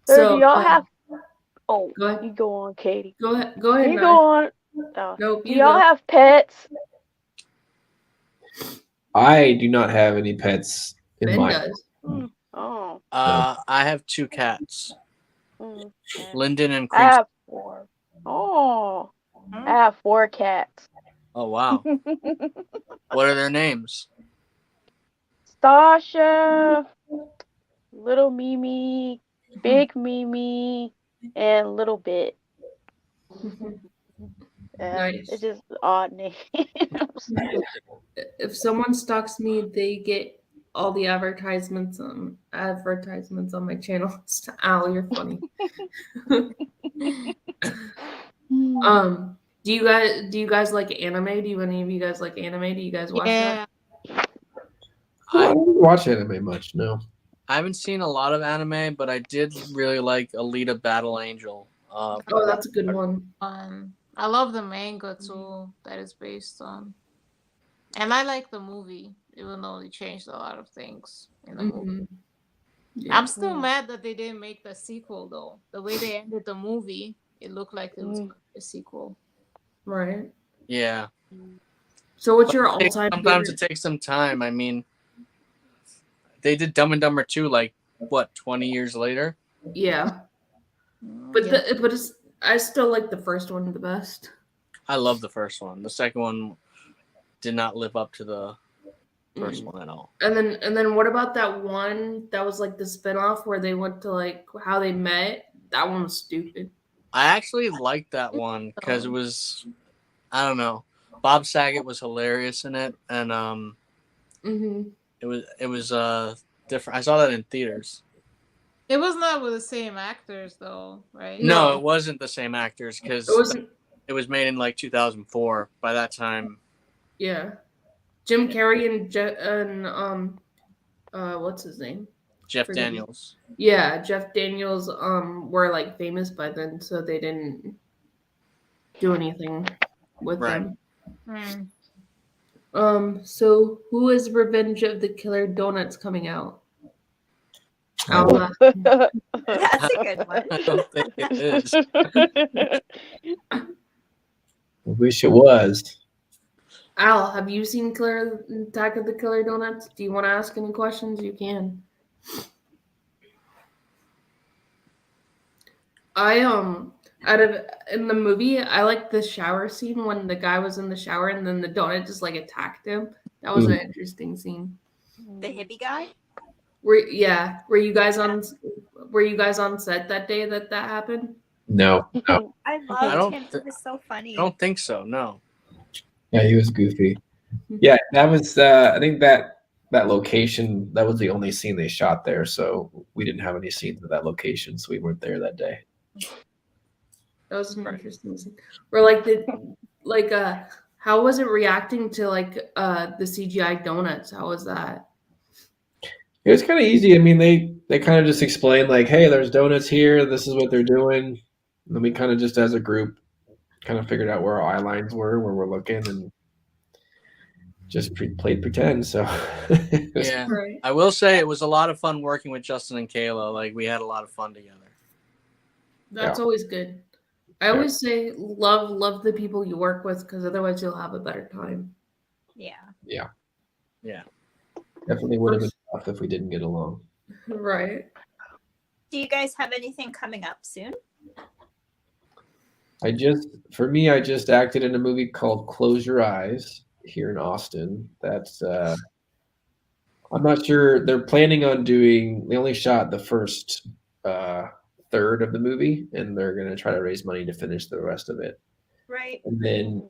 So do y'all uh, have? Oh, Go ahead. you go on, Katie. Go ahead. Go ahead. You Nye. go on. Oh. Nope. Do You y'all go. have pets? I do not have any pets in Ben my. does. Oh. I have 2 cats, Mm. Lyndon and I Queen. have 4. Oh. I have 4 cats. Oh wow, what are their names? Stasha, Little Mimi, Big Mimi, and Little Bit. Nice. It's just odd names. If someone stalks me, they get all the advertisements on my channel. Al, you're funny. Do you guys like anime? Do any of you guys like anime? Do you guys watch that? Yeah. I don't watch anime much. No. I haven't seen a lot of anime, but I did really like Alita Battle Angel. Oh, that's a good one. I love the manga too that is based on, and I like the movie, even though they changed a lot of things in the movie. Mhm. Yeah. I'm still mad that they didn't make the sequel though. The way they ended the movie, it looked like it was a sequel. Right. Yeah. So what's your all-time Sometimes favorite? it takes some time. I mean, they did Dumb and Dumber 2 like what 20 years later. Yeah. But I still like the first one the best. I love the first one. The second one did not live up to the first one at all. And then what about that one that was like the spinoff where they went to like how they met? That one was stupid. I actually liked that one because it was, I don't know, Bob Saget was hilarious in it, and it was different. I saw that in theaters. It was not with the same actors though, right? No, it wasn't the same actors because It wasn't. it was made in like 2004. By that time, Yeah. Jim Carrey and what's his name? Jeff Forget it. Daniels. Yeah, Jeff Daniels were like famous by then, so they didn't do anything with them. So who is Revenge of the Killer Donuts coming out? That's a good one. I don't think it is. I wish it was. Al, have you seen Attack of the Killer Donuts? Do you want to ask any questions? You can. In the movie, I like the shower scene when the guy was in the shower and then the donut just like attacked him. That was an interesting scene. The hippie guy? Were you guys on set that day that happened? No. I loved him. He was so funny. I don't think so. No. Yeah, he was goofy. Yeah, that was. I think that location, that was the only scene they shot there, so we didn't have any scenes at that location, so we weren't there that day. That was an interesting scene. Or how was it reacting to the CGI donuts? How was that? It was kind of easy. I mean, they kind of just explained like, hey, there's donuts here. This is what they're doing. And then we kind of just as a group kind of figured out where our eye lines were, where we're looking, and just played pretend. So Yeah, Right. I will say it was a lot of fun working with Justin and Kayla. Like we had a lot of fun together. That's always good. I always say love the people you work with because otherwise you'll have a better time. Yeah. definitely would have been tough if we didn't get along. Right. Do you guys have anything coming up soon? I just acted in a movie called Close Your Eyes here in Austin. That's I'm not sure, they're planning on doing, they only shot the first third of the movie, and they're going to try to raise money to finish the rest of it. Right. And then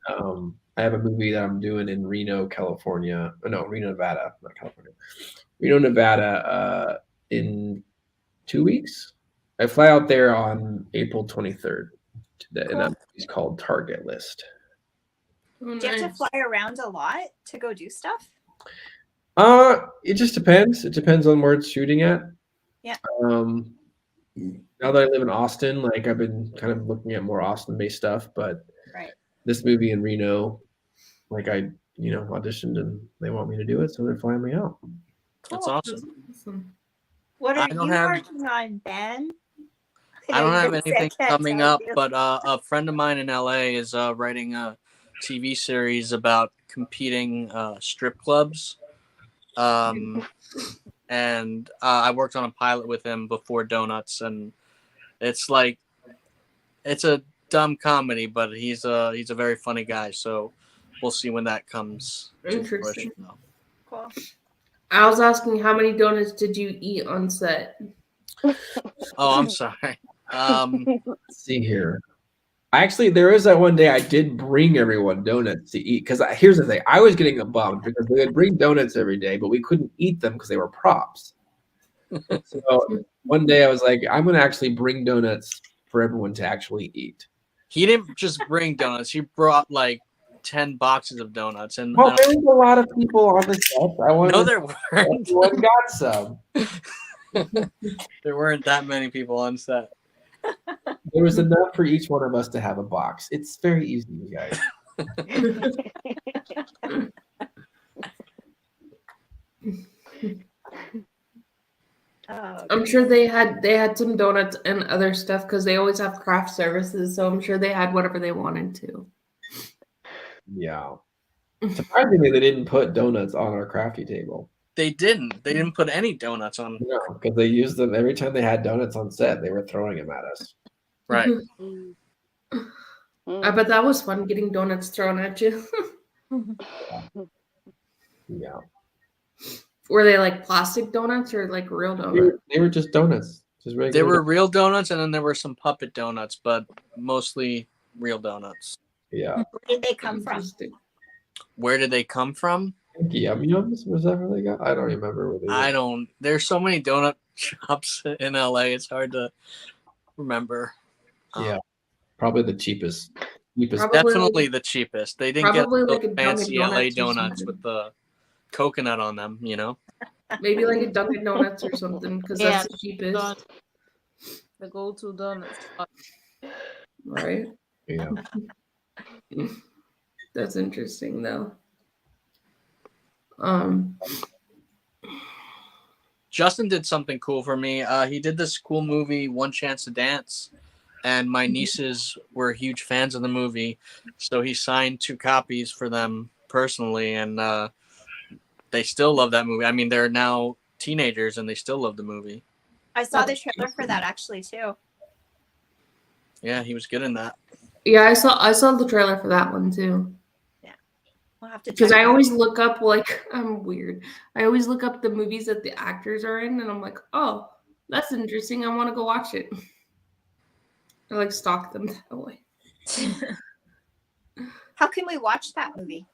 I have a movie that I'm doing in Reno, Nevada, not California. Reno, Nevada in 2 weeks. I fly out there on April 23rd. And that movie's called Target List. Oh, Do you have to nice. fly around a lot to go do stuff? It just depends. It depends on where it's shooting at. Yeah. Now that I live in Austin, like I've been kind of looking at more Austin-based stuff, but Right. this movie in Reno, like I, auditioned and they want me to do it, so they're flying me out. That's Cool. awesome. Awesome. What I are don't you have- working on, Ben? I don't have You're gonna say, anything "I can't coming tell up, you." but a friend of mine in LA is writing a TV series about competing strip clubs. And I worked on a pilot with him before Donuts, and it's a dumb comedy, but he's a very funny guy. So we'll see when that comes to Interesting. fruition. Cool. I was asking how many donuts did you eat on set? Oh, I'm sorry. Let's see here. There is that one day I did bring everyone donuts to eat because here's the thing: I was getting a bummed because they would bring donuts every day, but we couldn't eat them because they were props. So one day I was like, I'm going to actually bring donuts for everyone to actually eat. He didn't just bring donuts; he brought like 10 boxes of donuts. And Well, there was a lot of people on the set. I wanted no, to there weren't. everyone got some. There weren't that many people on set. There was enough for each one of us to have a box. It's very easy, you guys. Oh, I'm sure they had some donuts and other stuff because they always have craft services. So I'm sure they had whatever they wanted to. Yeah. Surprisingly, they didn't put donuts on our crafty table. They didn't. They didn't put any donuts on. No, because they used them every time they had donuts on set. They were throwing them at us. Right. I bet that was fun getting donuts thrown at you. Yeah. Were they like plastic donuts or like real donuts? They were just donuts. Just regular There were real donuts, and then there were some puppet donuts, but mostly real donuts. Yeah. where did they come from? Interesting. Where did they come from? Yum Yums? Was that where they got? I don't remember where they I got. don't. There's so many donut shops in LA. It's hard to remember. Yeah. Probably the cheapest. Probably Definitely the cheapest. They didn't get probably those like a fancy Dunkin' LA Donuts or donuts something. with the coconut on them. You know. Maybe like a Dunkin' Donuts or something because Yeah, that's the cheapest, the go-to donut spot. right? Yeah. That's interesting though. Justin did something cool for me. He did this cool movie, One Chance to Dance, and my nieces were huge fans of the movie, so he signed 2 copies for them personally, and they still love that movie. I mean, they're now teenagers, and they still love the movie. I saw the trailer for that actually too. Yeah, he was good in that. Yeah, I saw the trailer for that one too. We'll have to Because check I it always look up I'm weird. I always look up the movies that the actors are in, and I'm like, oh, that's interesting. I want to go watch it. I like stalk them that way. out. How can we watch that movie?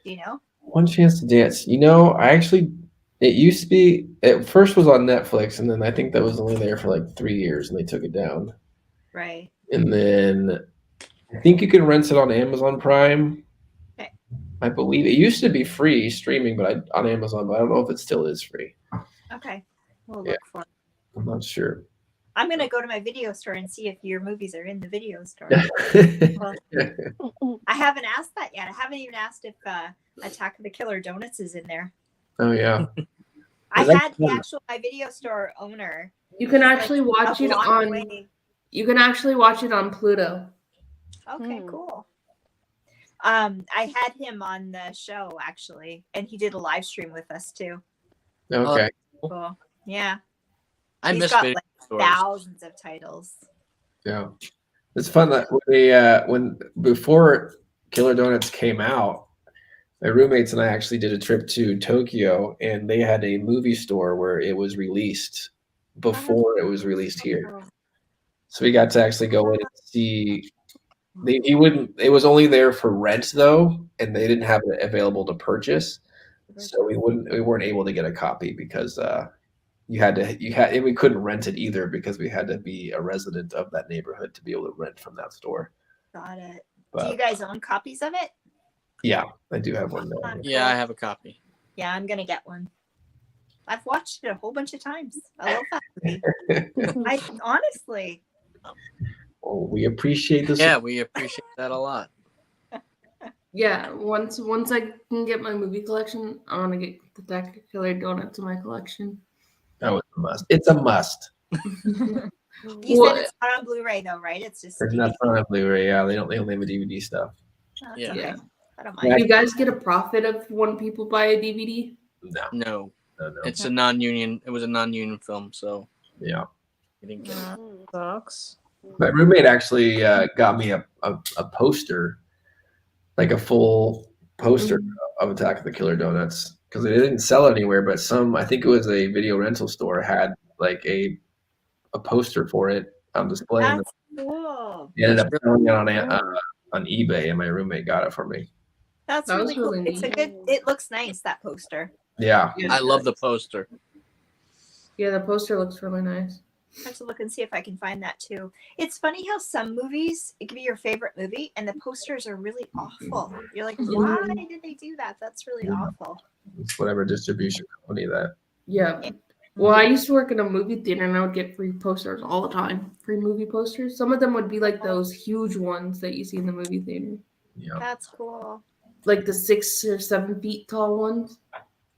Do you know? One Chance to Dance. It used to be, it first was on Netflix, and then I think that was only there for like 3 years, and they took it down. Right. And then I think you can rent it on Amazon Prime. Okay. I believe it used to be free streaming, on Amazon, but I don't know if it still is free. Okay. We'll Yeah. look for it. I'm not sure. I'm gonna go to my video store and see if your movies are in the video store. Well, I haven't asked that yet. I haven't even asked if Attack of the Killer Donuts is in there. Oh yeah. I Is that had fun? my video store owner. You can He's, actually like, watch a it block on. away. You can actually watch it on Pluto. Okay, Hmm. cool. I had him on the show actually, and he did a live stream with us too. Okay. Cool. Yeah. I He's miss got video like stores. thousands of titles. Yeah. It's fun that before Killer Donuts came out, my roommates and I actually did a trip to Tokyo, and they had a movie store where it was released before it was released here. So we got to actually go in and see. It was only there for rent though, and they didn't have it available to purchase. So we weren't able to get a copy because we couldn't rent it either because we had to be a resident of that neighborhood to be able to rent from that store. Got it. Do But you guys own copies of it? yeah, I do have one there. Yeah, I have a copy. Yeah, I'm gonna get one. I've watched it a whole bunch of times. I love that movie. I honestly. Oh, we appreciate this. Yeah, we appreciate that a lot. Yeah, once I can get my movie collection, I want to get the Killer Donut to my collection. That was a must. It's a must. You Well, said it's not on Blu-ray though, right? It's just There's nothing on a Blu-ray. Yeah, they only have the DVD stuff. Oh, that's Yeah. okay. Yeah. I don't Do mind. you guys get a profit of when people buy a DVD? No, No, no. it's a non-union. It was a non-union film, so Yeah. we didn't get it. Sucks. My roommate actually got me a poster, like a full poster of Attack of the Killer Donuts, because they didn't sell it anywhere. But I think it was a video rental store, had like a poster for it on display. And That's cool. they ended up That's selling it on eBay, and my roommate got it for me. That's That was really cool. really It's a neat. good. It looks nice, that poster. Yeah. I love the poster. Yeah, the poster looks really nice. I have to look and see if I can find that too. It's funny how some movies, it could be your favorite movie, and the posters are really awful. You're like, why did they do that? That's really awful. It's whatever distribution company that. Yeah. Well, I used to work in a movie theater, and I would get free posters all the time. Free movie posters. Some of them would be like those huge ones that you see in the movie theater, Yeah. That's cool. like the 6 or 7 feet tall ones.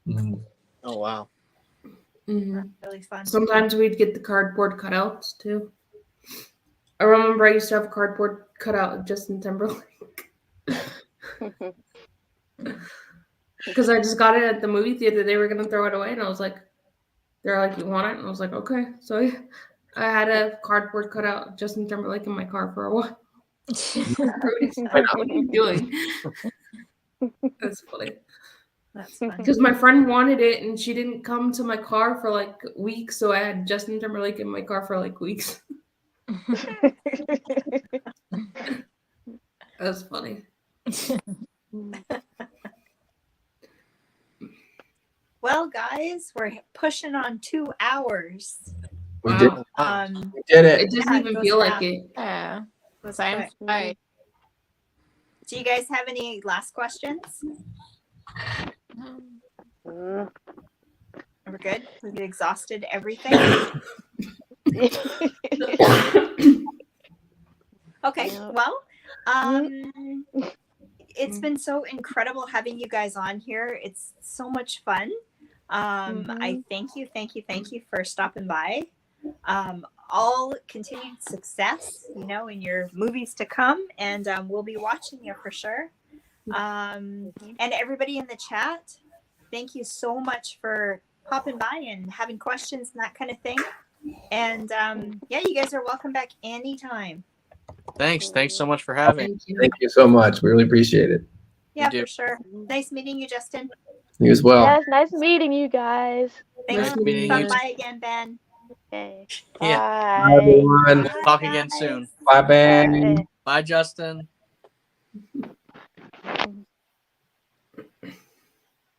Mhm. Oh wow. Mm-hmm. That's really fun. Sometimes we'd get the cardboard cutouts too. I remember I used to have a cardboard cutout of Justin Timberlake because I just got it at the movie theater. They were gonna throw it away, and I was like, "They're like, you want it?" And I was like, "Okay." So yeah, I had a cardboard cutout of Justin Timberlake in my car for a while. Everybody's like, "What are you doing?" That's funny. That's fun. Because my friend wanted it, and she didn't come to my car for like weeks, so I had Justin Timberlake in my car for like weeks. That's funny. Well, guys, we're pushing on 2 hours. We Wow. did. We did It it. doesn't Yeah, it even goes feel like fast. it. Yeah. Let's Time do it. flies. Do you guys have any last questions? We're good. We've exhausted everything. Okay. Yeah. Well, it's been so incredible having you guys on here. It's so much fun. I thank you for stopping by. All continued success, in your movies to come, and we'll be watching you for sure. And everybody in the chat, thank you so much for popping by and having questions and that kind of thing. And yeah, you guys are welcome back anytime. Thanks so much for having. Thank you. Thank you so much. We really appreciate it. Yeah, do. for sure. Nice meeting you, Justin. You as well. Yes, nice meeting you guys. Thanks Nice for meeting stopping you. by again, Ben. Okay. Yeah. Bye, Bye. everyone. Talk again soon. Bye, Ben. Bye, Justin.